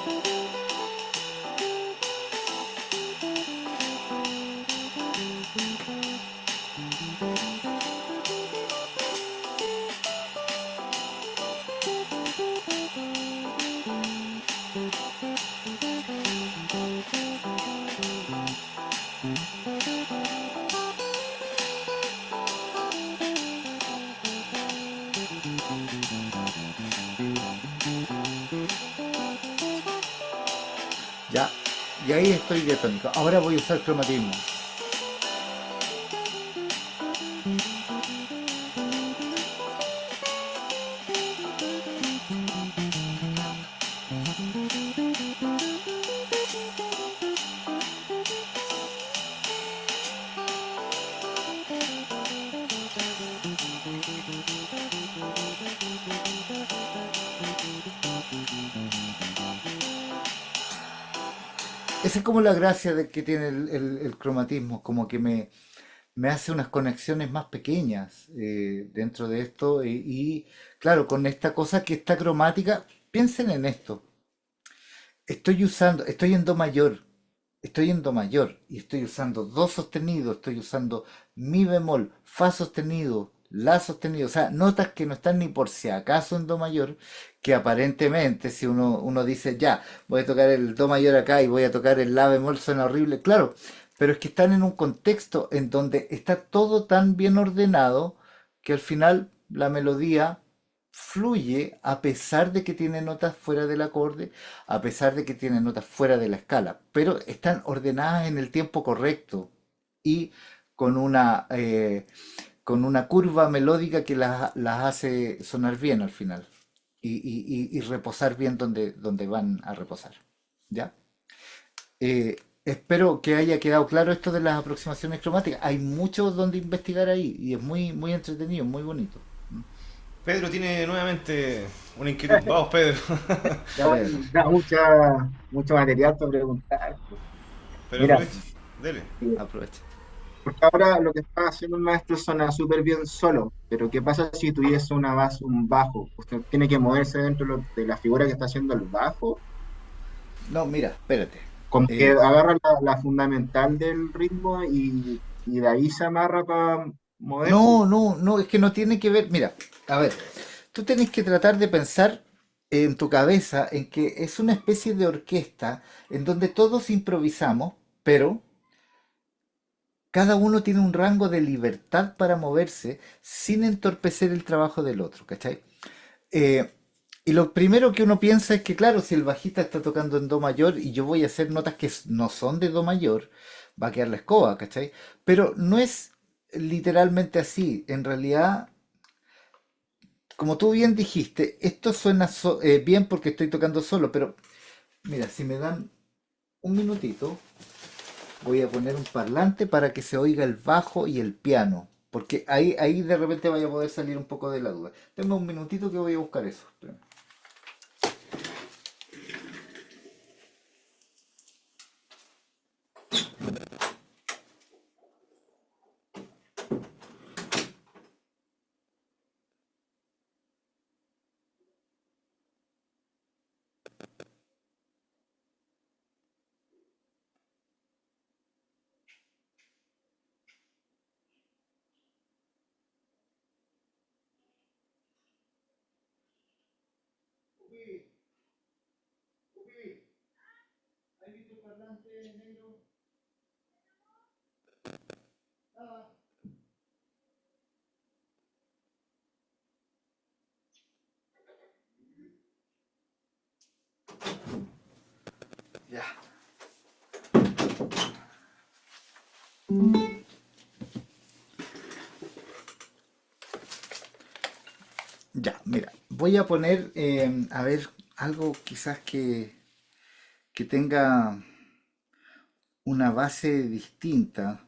Ya, y ahí estoy diatónico. Ahora voy a usar cromatismo. Esa es como la gracia de que tiene el cromatismo, como que me hace unas conexiones más pequeñas dentro de esto y, claro, con esta cosa que está cromática, piensen en esto. Estoy en do mayor, estoy en do mayor y estoy usando do sostenido, estoy usando mi bemol, fa sostenido, la sostenido, o sea, notas que no están ni por si acaso en do mayor, que aparentemente si uno dice ya, voy a tocar el do mayor acá y voy a tocar el la bemol, suena horrible, claro, pero es que están en un contexto en donde está todo tan bien ordenado que al final la melodía fluye a pesar de que tiene notas fuera del acorde, a pesar de que tiene notas fuera de la escala, pero están ordenadas en el tiempo correcto y con con una curva melódica que las hace sonar bien al final y reposar bien donde van a reposar. ¿Ya? Espero que haya quedado claro esto de las aproximaciones cromáticas. Hay mucho donde investigar ahí y es muy entretenido, muy bonito. Pedro tiene nuevamente una inquietud. Vamos, Pedro. Ya, Pedro, Da mucho material para preguntar, pues. Pero Mira, aproveche, dele. aprovecha. porque ahora lo que está haciendo el maestro suena súper bien solo, pero ¿qué pasa si tuviese una base, un bajo? Usted tiene que moverse dentro de la figura que está haciendo el bajo, No, mira, espérate. como que Eh, agarra la fundamental del ritmo y de ahí se amarra para moverse. no, es que no tiene que ver. Mira, a ver, tú tenés que tratar de pensar en tu cabeza en que es una especie de orquesta en donde todos improvisamos, pero cada uno tiene un rango de libertad para moverse sin entorpecer el trabajo del otro, ¿cachai? Eh, y lo primero que uno piensa es que, claro, si el bajista está tocando en do mayor y yo voy a hacer notas que no son de do mayor, va a quedar la escoba, ¿cachai? Pero no es literalmente así. En realidad, como tú bien dijiste, esto suena bien porque estoy tocando solo, pero mira, si me dan un minutito, voy a poner un parlante para que se oiga el bajo y el piano, porque ahí de repente vaya a poder salir un poco de la duda. Tengo un minutito que voy a buscar eso. Espérame. Ya, ya, mira, voy a poner, a ver, algo quizás que tenga una base distinta.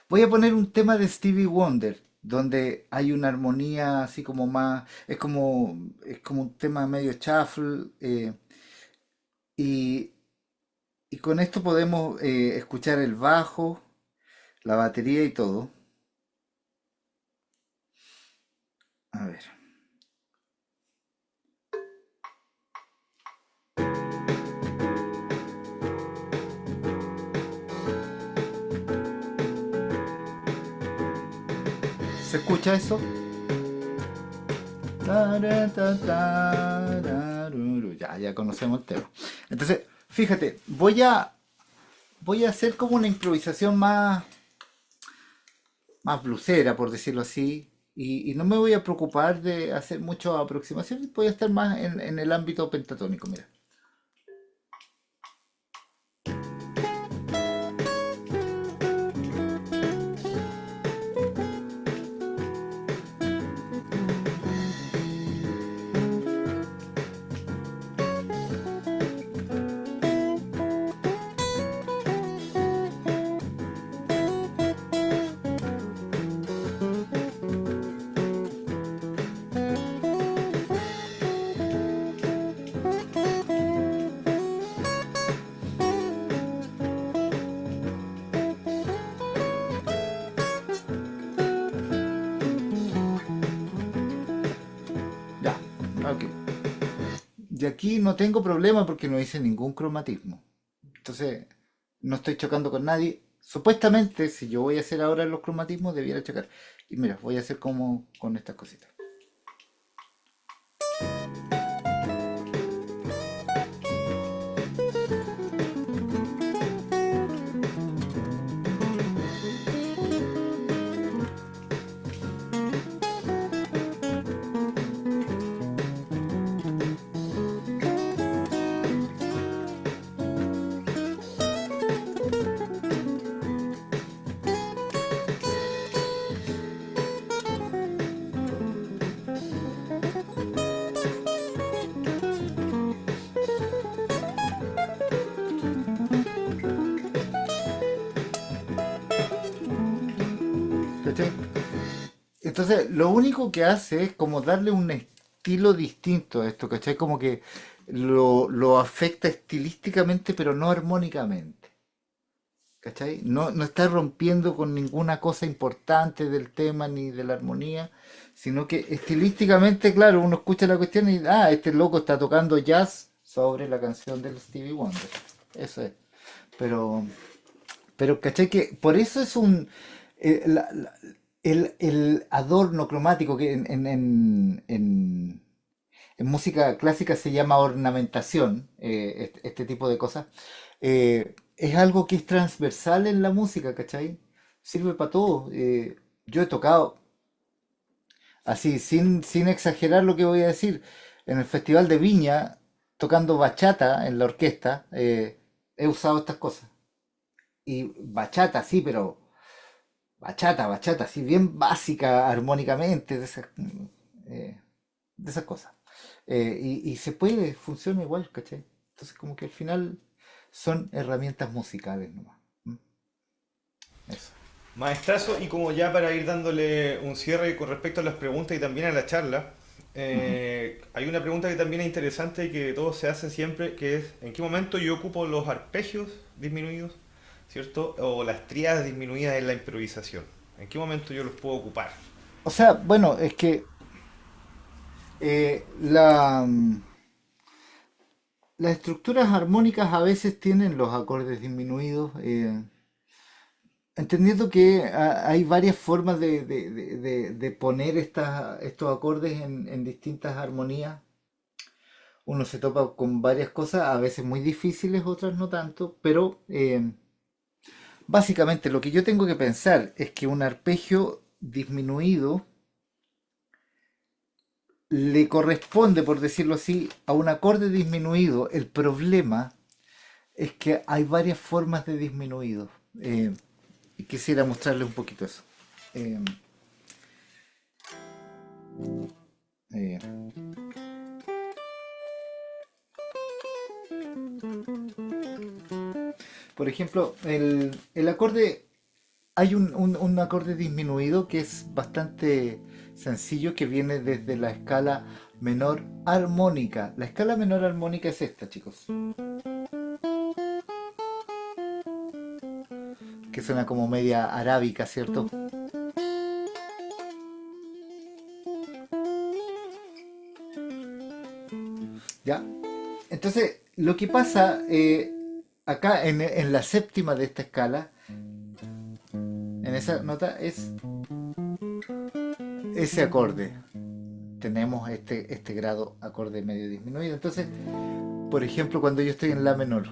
Voy a poner un tema de Stevie Wonder, donde hay una armonía así como más, es como un tema medio shuffle, y, Y con esto podemos escuchar el bajo, la batería y todo. A ver. ¿Se escucha eso? Ya conocemos el tema. Entonces, fíjate, voy a hacer como una improvisación más blusera, por decirlo así, y no me voy a preocupar de hacer muchas aproximaciones, voy a estar más en el ámbito pentatónico, mira. Ya, ok. Y aquí no tengo problema porque no hice ningún cromatismo. Entonces, no estoy chocando con nadie. Supuestamente, si yo voy a hacer ahora los cromatismos, debiera chocar. Y mira, voy a hacer como con estas cositas. ¿Cachai? Entonces, lo único que hace es como darle un estilo distinto a esto, ¿cachai? Como que lo afecta estilísticamente, pero no armónicamente, ¿cachai? No está rompiendo con ninguna cosa importante del tema ni de la armonía, sino que estilísticamente, claro, uno escucha la cuestión y, este loco está tocando jazz sobre la canción del Stevie Wonder. Eso es. Pero, pero ¿cachai? Que por eso es eh, la- la- el adorno cromático que en música clásica se llama ornamentación, este tipo de cosas, es algo que es transversal en la música, ¿cachai? Sirve para todo. Yo he tocado, así, sin exagerar lo que voy a decir, en el Festival de Viña, tocando bachata en la orquesta, he usado estas cosas. Y bachata, sí, pero bachata, así bien básica armónicamente, eh, de esas cosas. Y se puede, funciona igual, ¿cachai? Entonces como que al final son herramientas musicales nomás. ¿M? Eso. Maestrazo, y como ya para ir dándole un cierre con respecto a las preguntas y también a la charla, Ujú. hay una pregunta que también es interesante y que todos se hacen siempre, que es ¿en qué momento yo ocupo los arpegios disminuidos, ¿cierto? O las tríadas disminuidas en la improvisación. ¿En qué momento yo los puedo ocupar? O sea, bueno, es que las estructuras armónicas a veces tienen los acordes disminuidos. Entendiendo que hay varias formas de poner estos acordes en distintas armonías, uno se topa con varias cosas, a veces muy difíciles, otras no tanto, pero básicamente lo que yo tengo que pensar es que un arpegio disminuido le corresponde, por decirlo así, a un acorde disminuido. El problema es que hay varias formas de disminuido. Y quisiera mostrarle un poquito eso. Eh, eh, por ejemplo, el acorde, hay un acorde disminuido que es bastante sencillo, que viene desde la escala menor armónica. La escala menor armónica es esta, chicos. que suena como media arábica, ¿cierto? ¿Ya? Entonces, lo que pasa acá en la séptima de esta escala, en esa nota, es ese acorde. Tenemos este grado acorde medio disminuido. Entonces, por ejemplo, cuando yo estoy en la menor,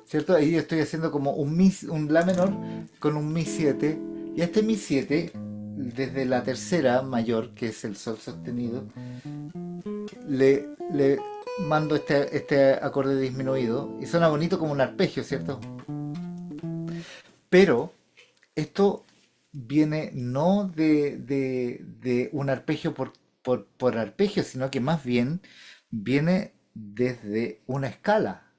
¿cierto? Ahí yo estoy haciendo como un la menor con un mi 7 y a este mi 7 desde la tercera mayor, que es el sol sostenido, le mando este acorde disminuido y suena bonito como un arpegio, ¿cierto? Pero esto viene no de un arpegio por arpegio, sino que más bien viene desde una escala.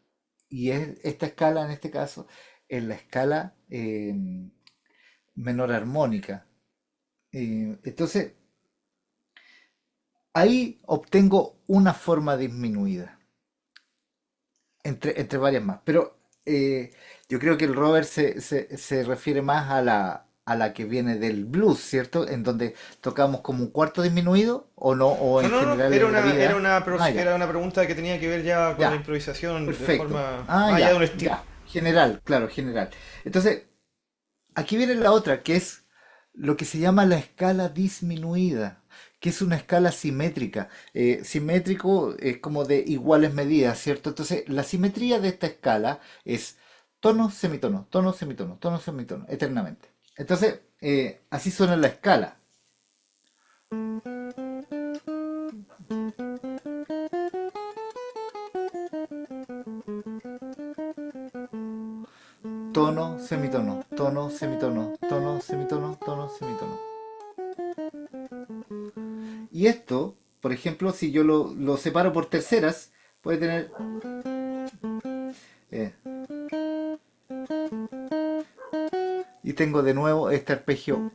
Y esta escala, en este caso, es la escala menor armónica. Entonces, ahí obtengo una forma disminuida, entre varias más. Pero yo creo que el Robert se refiere más a la que viene del blues, ¿cierto? En donde tocamos como un cuarto disminuido, o no, o No, en no, no, general en la vida. Ah, ya, era una pregunta que tenía que ver ya con la ya, improvisación de perfecto. forma Ah, más allá de ya, un estilo. ya. General, claro, general. Entonces, aquí viene la otra, que es lo que se llama la escala disminuida, que es una escala simétrica. Simétrico es como de iguales medidas, ¿cierto? Entonces, la simetría de esta escala es tono, semitono, tono, semitono, tono, semitono, eternamente. Entonces, así suena la escala. Tono, semitono, tono, semitono, tono, semitono, tono, semitono. Y esto, por ejemplo, si yo lo separo por terceras, puede tener... eh, y tengo de nuevo este arpegio.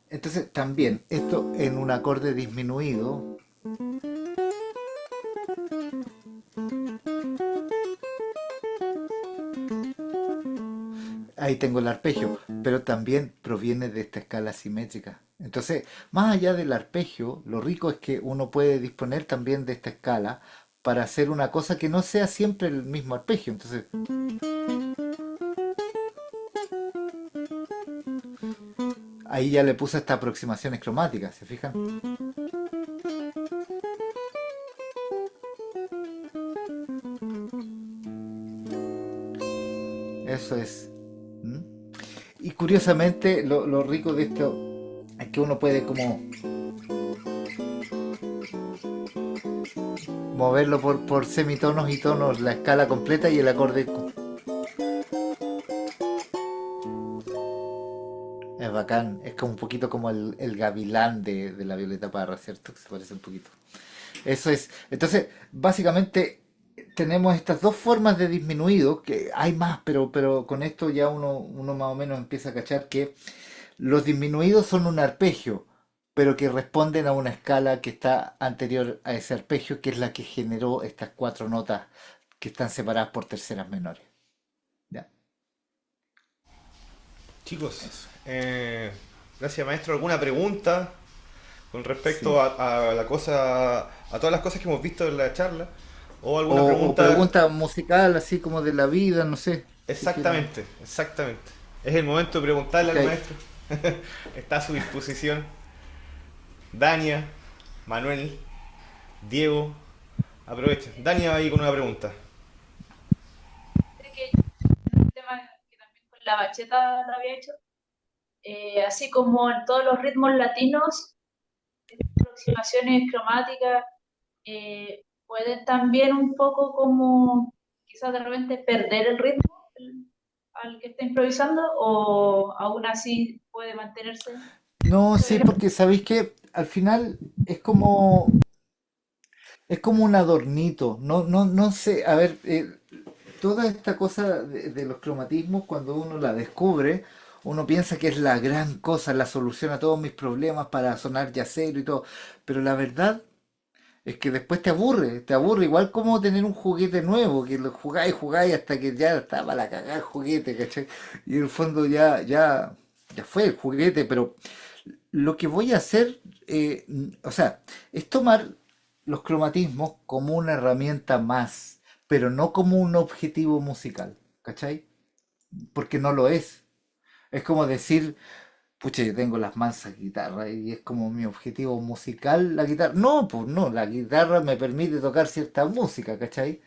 Entonces también esto en un acorde disminuido. Ahí tengo el arpegio, pero también proviene de esta escala simétrica. Entonces, más allá del arpegio, lo rico es que uno puede disponer también de esta escala para hacer una cosa que no sea siempre el mismo arpegio. Entonces, ahí ya le puse estas aproximaciones cromáticas, ¿se fijan? Eso es. ¿Mm? Y curiosamente, lo rico de esto es que uno puede como moverlo por semitonos y tonos, la escala completa y el acorde. Es bacán, es como un poquito como el gavilán de la Violeta Parra, ¿cierto? Que se parece un poquito. Eso es. Entonces, básicamente tenemos estas dos formas de disminuido, que hay más, pero con esto ya uno más o menos empieza a cachar que los disminuidos son un arpegio, pero que responden a una escala que está anterior a ese arpegio, que es la que generó estas cuatro notas que están separadas por terceras menores. ¿Ya? Chicos, Eso. gracias maestro. ¿Alguna pregunta con respecto Sí. a la cosa, a todas las cosas que hemos visto en la charla? ¿O alguna O pregunta? pregunta musical, así como de la vida, no sé, si quieren. Exactamente, exactamente. Es el momento de preguntarle Ok. al maestro. Está a su disposición. Dania, Manuel, Diego, aprovechen. Dania va ahí con una pregunta. Creo que un tema que también con la bacheta lo había hecho, así como en todos los ritmos latinos, aproximaciones cromáticas pueden también un poco como quizás de repente perder el ritmo al que está improvisando o aún así puede mantenerse. No, Eso sí, quería porque sabéis que al final es como un adornito. No sé, a ver, toda esta cosa de los cromatismos, cuando uno la descubre, uno piensa que es la gran cosa, la solución a todos mis problemas para sonar yacero y todo. Pero la verdad es que después te aburre, igual como tener un juguete nuevo, que lo jugáis hasta que ya está para la cagada el juguete, ¿cachai? Y en el fondo ya fue el juguete, pero lo que voy a hacer, o sea, es tomar los cromatismos como una herramienta más, pero no como un objetivo musical, ¿cachai? Porque no lo es. Es como decir, pucha, yo tengo las mansas guitarras y es como mi objetivo musical la guitarra. No, pues no, la guitarra me permite tocar cierta música, ¿cachai?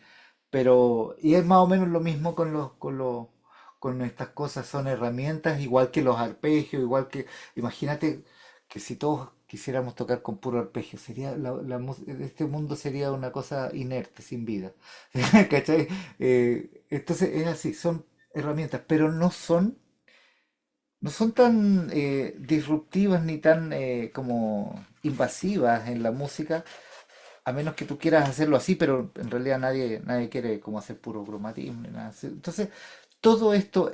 Pero, y es más o menos lo mismo con estas cosas, son herramientas, igual que los arpegios, igual que, imagínate que si todos quisiéramos tocar con puro arpegio, este mundo sería una cosa inerte, sin vida, ¿cachai? Entonces es así, son herramientas, pero no son tan disruptivas ni tan como invasivas en la música, a menos que tú quieras hacerlo así, pero en realidad nadie quiere como hacer puro cromatismo ni nada así. Entonces, todo esto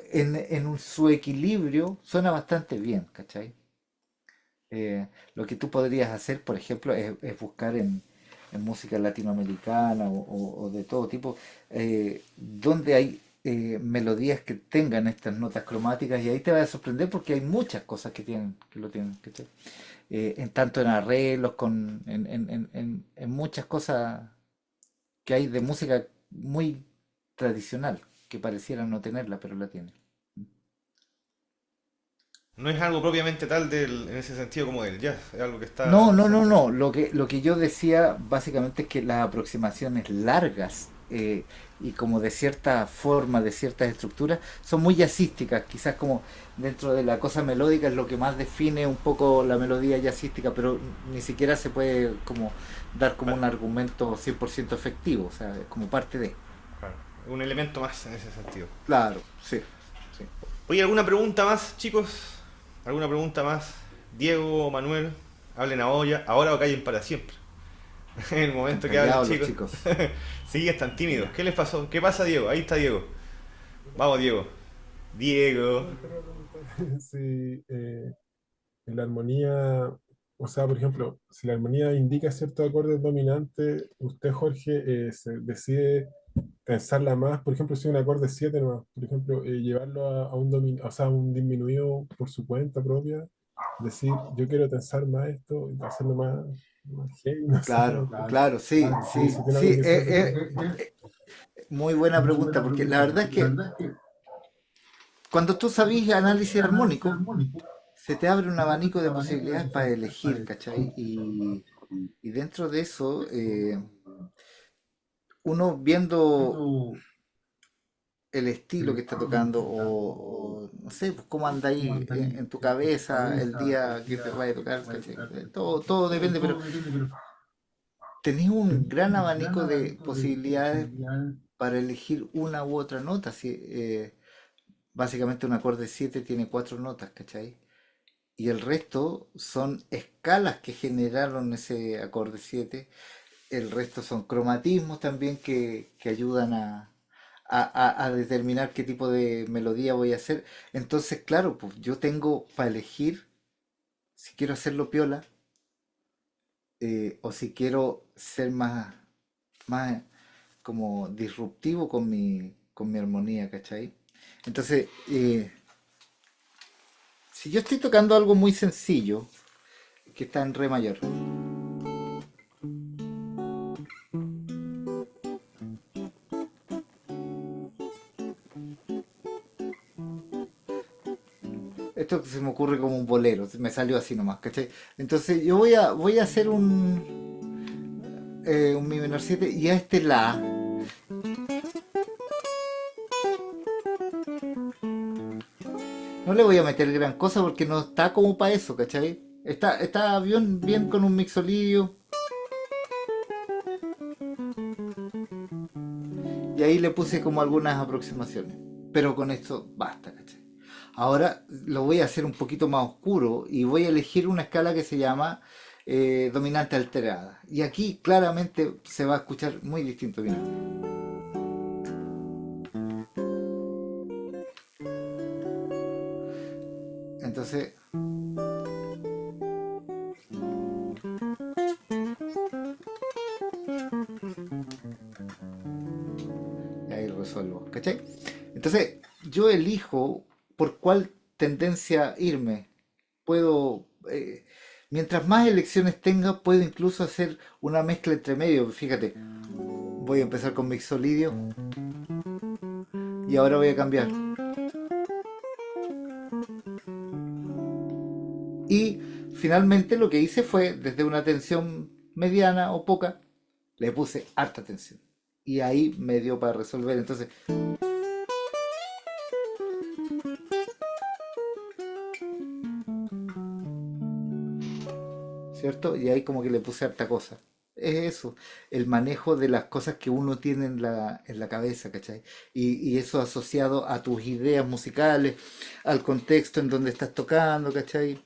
su equilibrio suena bastante bien, ¿cachai? Lo que tú podrías hacer, por ejemplo, es buscar en música latinoamericana o de todo tipo, donde hay melodías que tengan estas notas cromáticas y ahí te vas a sorprender porque hay muchas cosas que lo tienen, ¿cachai? Tanto en arreglos, en muchas cosas que hay de música muy tradicional, que pareciera no tenerla, pero la tiene. No es algo propiamente tal en ese sentido como del jazz, es algo que está No, no, no, presente. no. Lo que yo decía básicamente es que las aproximaciones largas y como de cierta forma, de ciertas estructuras, son muy jazzísticas. Quizás como dentro de la cosa melódica es lo que más define un poco la melodía jazzística, pero ni siquiera se puede como dar como Vale, un argumento 100% efectivo, o sea, es como parte de. claro. Un elemento más en ese sentido. Claro, sí, sí. Oye, ¿alguna pregunta más, chicos? ¿Alguna pregunta más? Diego o Manuel, hablen ahora o callen para siempre. En el Están momento que hablen, callados los chicos. chicos. Sí, están tímidos. ¿Qué les pasó? ¿Qué pasa, Diego? Ahí está Diego. Vamos, Diego. Diego. Solamente una pregunta. Si en la armonía, o sea, por ejemplo, si la armonía indica ciertos acordes dominantes, usted, Jorge, se decide tensarla más, por ejemplo, si un acorde 7 nomás, por ejemplo, llevarlo a o sea, un disminuido por su cuenta propia, decir, yo quiero tensar más esto, y hacerlo más heavy, no sé, Claro, claro, sí, sí, sí, si tiene algo sí. que decir al respecto. Muy buena pregunta, porque la verdad es que cuando tú sabes análisis armónico, se te abre un abanico de posibilidades para elegir, ¿cachai? Y dentro de eso, uno viendo el estilo que está tocando no sé, pues cómo anda ahí en tu cabeza el día que te vaya a tocar, ¿cachai? Todo depende, pero tenés un gran abanico de posibilidades para elegir una u otra nota. Si, básicamente un acorde 7 tiene cuatro notas, ¿cachai? Y el resto son escalas que generaron ese acorde 7. El resto son cromatismos también que ayudan a determinar qué tipo de melodía voy a hacer. Entonces, claro, pues yo tengo para elegir si quiero hacerlo piola o si quiero ser más como disruptivo con mi armonía, ¿cachai? Entonces, si yo estoy tocando algo muy sencillo, que está en re mayor, esto que se me ocurre como un bolero, me salió así nomás, ¿cachai? Entonces yo voy a hacer un mi menor 7 y a este la. No le voy a meter gran cosa porque no está como para eso, ¿cachai? Está bien con un mixolillo y ahí le puse como algunas aproximaciones. Pero con esto basta, ¿cachai? Ahora lo voy a hacer un poquito más oscuro y voy a elegir una escala que se llama dominante alterada. Y aquí claramente se va a escuchar muy distinto. Mira. Entonces, ahí lo resuelvo, ¿cachai? Entonces, yo elijo por cuál tendencia irme. Puedo, mientras más elecciones tenga, puedo incluso hacer una mezcla entre medio. Fíjate, voy a empezar con Mixolidio y ahora voy a cambiar. Y finalmente lo que hice fue, desde una tensión mediana o poca, le puse harta tensión. Y ahí me dio para resolver. Entonces, ¿cierto? Y ahí como que le puse harta cosa. Es eso, el manejo de las cosas que uno tiene en la cabeza, ¿cachai? Y eso asociado a tus ideas musicales, al contexto en donde estás tocando, ¿cachai?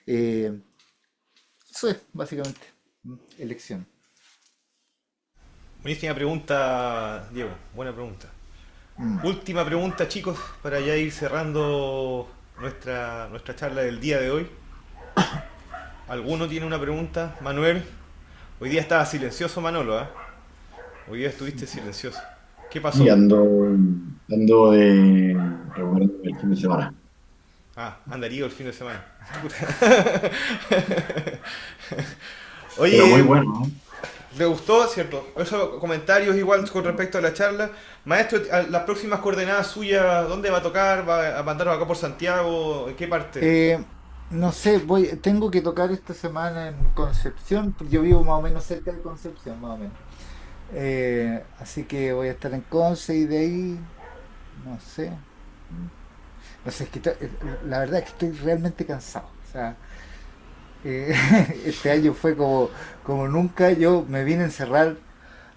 Eh, Eso es, básicamente, elección. Buenísima pregunta, Diego. Buena pregunta. Mm. Última pregunta, chicos, para ya ir cerrando nuestra charla del día de hoy. ¿Alguno tiene una pregunta? Manuel, hoy día estaba silencioso Manolo, ¿eh? Hoy día estuviste silencioso. ¿Qué Y pasó? ando de recuperando el fin de semana. Ah, andaría el fin de semana. Pero muy Oye, bueno, ¿no? ¿le gustó? ¿Cierto? Esos comentarios igual con respecto a la charla. Maestro, las próximas coordenadas suyas, ¿dónde va a tocar? ¿Va a mandar acá por Santiago? ¿En qué parte? Eh, no sé, tengo que tocar esta semana en Concepción, porque yo vivo más o menos cerca de Concepción, más o menos. Así que voy a estar en Conce y de ahí, no sé. No sé, es que la verdad es que estoy realmente cansado. O sea, eh, este año fue como nunca. Yo me vine a encerrar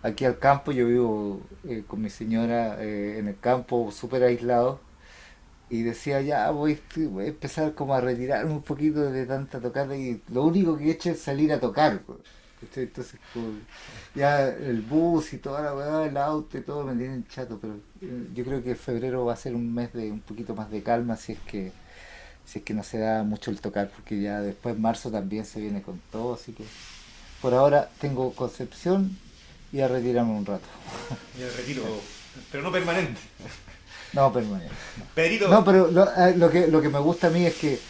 aquí al campo. Yo vivo con mi señora en el campo, súper aislado. Y decía, ya voy a empezar como a retirarme un poquito de tanta tocada. Y lo único que he hecho es salir a tocar, pues. ¿Cachai? Entonces, ya el bus y toda la weá, el auto y todo me tienen chato. Pero yo creo que febrero va a ser un mes de un poquito más de calma si es que no se da mucho el tocar, porque ya después marzo también se viene con todo, así que por ahora tengo Concepción y a retirarme un rato. Y el retiro, pero no permanente. No, permanente. Pedrito, No, pero lo que me gusta a mí es que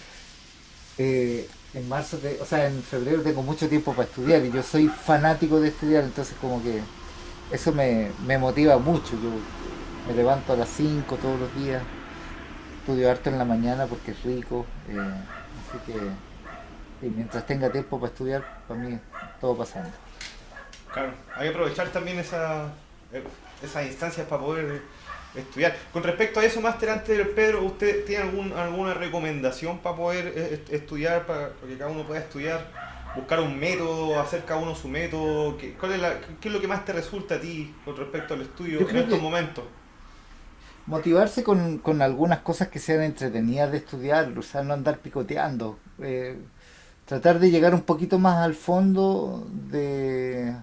en marzo, o sea, en febrero tengo mucho tiempo para estudiar y yo soy fanático de estudiar, entonces como que eso me motiva mucho. Yo me levanto a las 5 todos los días, estudio harto en la mañana porque es rico, así que mientras tenga tiempo para estudiar, para mí todo pasando. claro, hay que aprovechar también esas instancias para poder estudiar. Con respecto a eso, máster, antes del Pedro, ¿usted tiene alguna recomendación para poder estudiar, para que cada uno pueda estudiar? Buscar un método, hacer cada uno su método. ¿Qué es lo que más te resulta a ti con respecto al estudio Yo en creo estos que momentos? motivarse con algunas cosas que sean entretenidas de estudiar, o sea, no andar picoteando. Tratar de llegar un poquito más al fondo de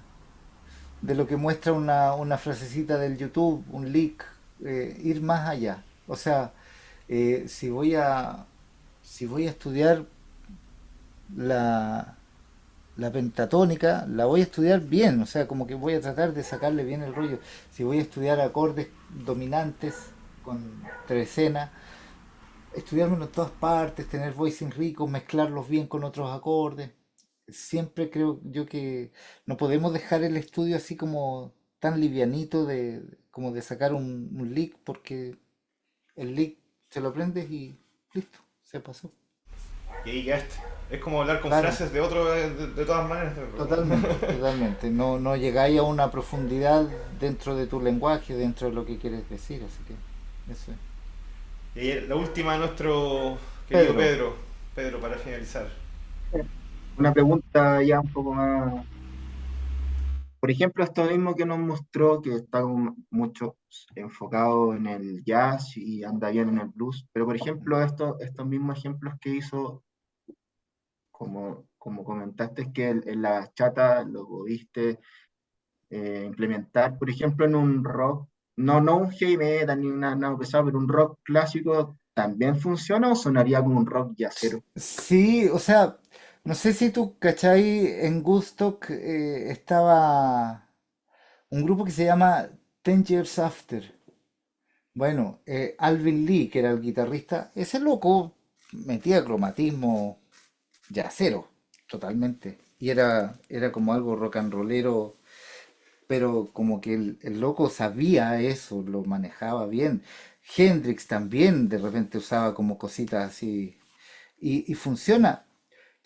lo que muestra una frasecita del YouTube, un leak, ir más allá. O sea, eh, si voy a, si voy a estudiar la, la pentatónica, la voy a estudiar bien, o sea, como que voy a tratar de sacarle bien el rollo. Si voy a estudiar acordes dominantes con trecena, estudiármelo en todas partes, tener voicing ricos, mezclarlos bien con otros acordes. Siempre creo yo que no podemos dejar el estudio así como tan livianito como de sacar un lick, porque el lick se lo aprendes y listo, se pasó. Y ahí quedaste. Es como hablar con Claro, frases de otro de todas maneras. totalmente, totalmente. No llegáis a una profundidad dentro de tu lenguaje, dentro de lo que quieres decir, así que eso es. Y ahí la última de nuestro querido Pedro, Pedro. Pedro, para finalizar. Una pregunta ya un poco más. Por ejemplo, esto mismo que nos mostró, que está como mucho enfocado en el jazz y anda bien en el blues, pero por ejemplo, estos mismos ejemplos que hizo, como comentaste, que en la bachata lo pudiste implementar, por ejemplo, en un rock, no un heavy metal ni nada pesado, pero un rock clásico también funciona o sonaría como un rock yacero. Sí, o sea, no sé si tú cachai, en Woodstock estaba un grupo que se llama Ten Years After. Bueno, Alvin Lee, que era el guitarrista, ese loco metía cromatismo yacero, totalmente. Y era como algo rock and rollero, pero como que el loco sabía eso, lo manejaba bien. Hendrix también de repente usaba como cositas así. Y funciona.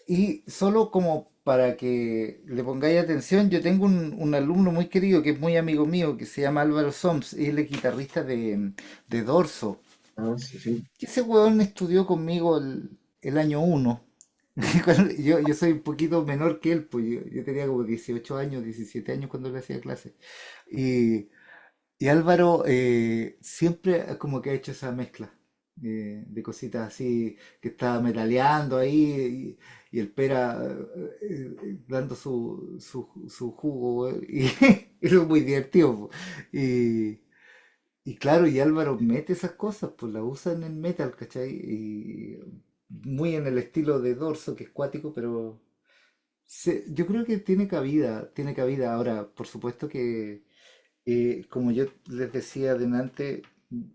Y solo como para que le pongáis atención, yo tengo un alumno muy querido que es muy amigo mío, que se llama Álvaro Soms, y él es guitarrista de Dorso. Ah, sí, sí. Y ese weón estudió conmigo el año uno. Yo soy un poquito menor que él, pues yo tenía como 18 años, 17 años cuando le hacía clase. Y, y Álvaro siempre como que ha hecho esa mezcla de cositas así, que está metaleando ahí y el Pera dando su jugo, y eso es muy divertido, po. Y, y claro, y Álvaro mete esas cosas, pues las usa en el metal, ¿cachai? Y muy en el estilo de Dorso, que es cuático, pero yo creo que tiene cabida, tiene cabida. Ahora, por supuesto que como yo les decía adelante,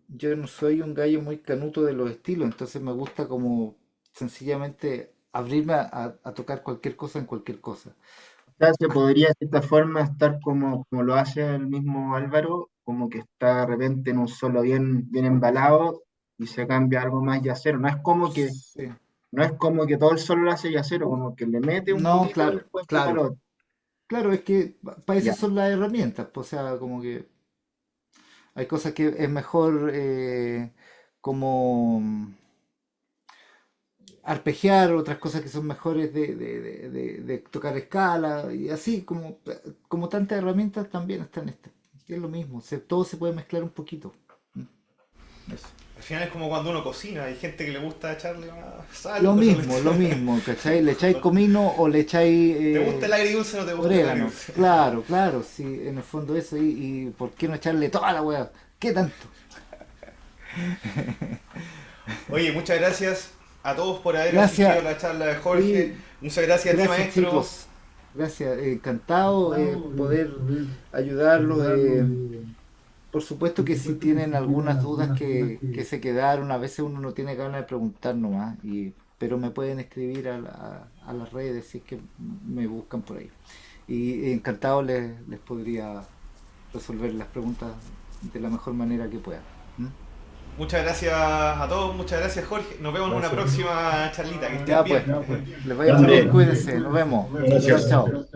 yo no soy un gallo muy canuto de los estilos, entonces me gusta como sencillamente abrirme a tocar cualquier cosa en cualquier cosa. O sea, se podría de cierta forma estar como lo hace el mismo Álvaro, como que está de repente en un solo bien embalado y se cambia a algo más yacero. Sí. No es como que todo el solo lo hace yacero, como que le mete un No, poquito y claro, después pasa claro, lo otro. claro, es que para eso Ya, son las herramientas, pues, o sea, como que hay cosas que es mejor como arpegiar, otras cosas que son mejores de tocar escala, y así como tantas herramientas también están estas. Y es lo mismo, todo se puede mezclar un poquito. Eso. Al final es como cuando uno cocina, hay gente que le gusta echarle más sal, otros le Lo mismo, ¿cachai? ¿Le echáis no- comino o le echáis ¿Te gusta el agridulce o no te gusta el orégano? agridulce? Claro, claro, sí, en el fondo eso, y ¿por qué no echarle toda la hueá? ¿Qué tanto? Oye, muchas gracias a todos por haber asistido a Gracias, la charla de Jorge. sí, Muchas gracias a ti, gracias maestro. chicos, gracias, encantado poder ayudarlos. Por supuesto que si tienen algunas dudas que se quedaron, a veces uno no tiene ganas de preguntar nomás, pero me pueden escribir a las redes si es que me buscan por ahí. Y encantado les podría resolver las preguntas de la mejor manera que pueda. ¿Mm? Muchas gracias a todos, muchas gracias Jorge. Nos vemos en una Gracias. próxima charlita. Que estén Ya pues, bien. les vaya muy bien, Grande. cuídense, nos vemos. Chao, Gracias. chao.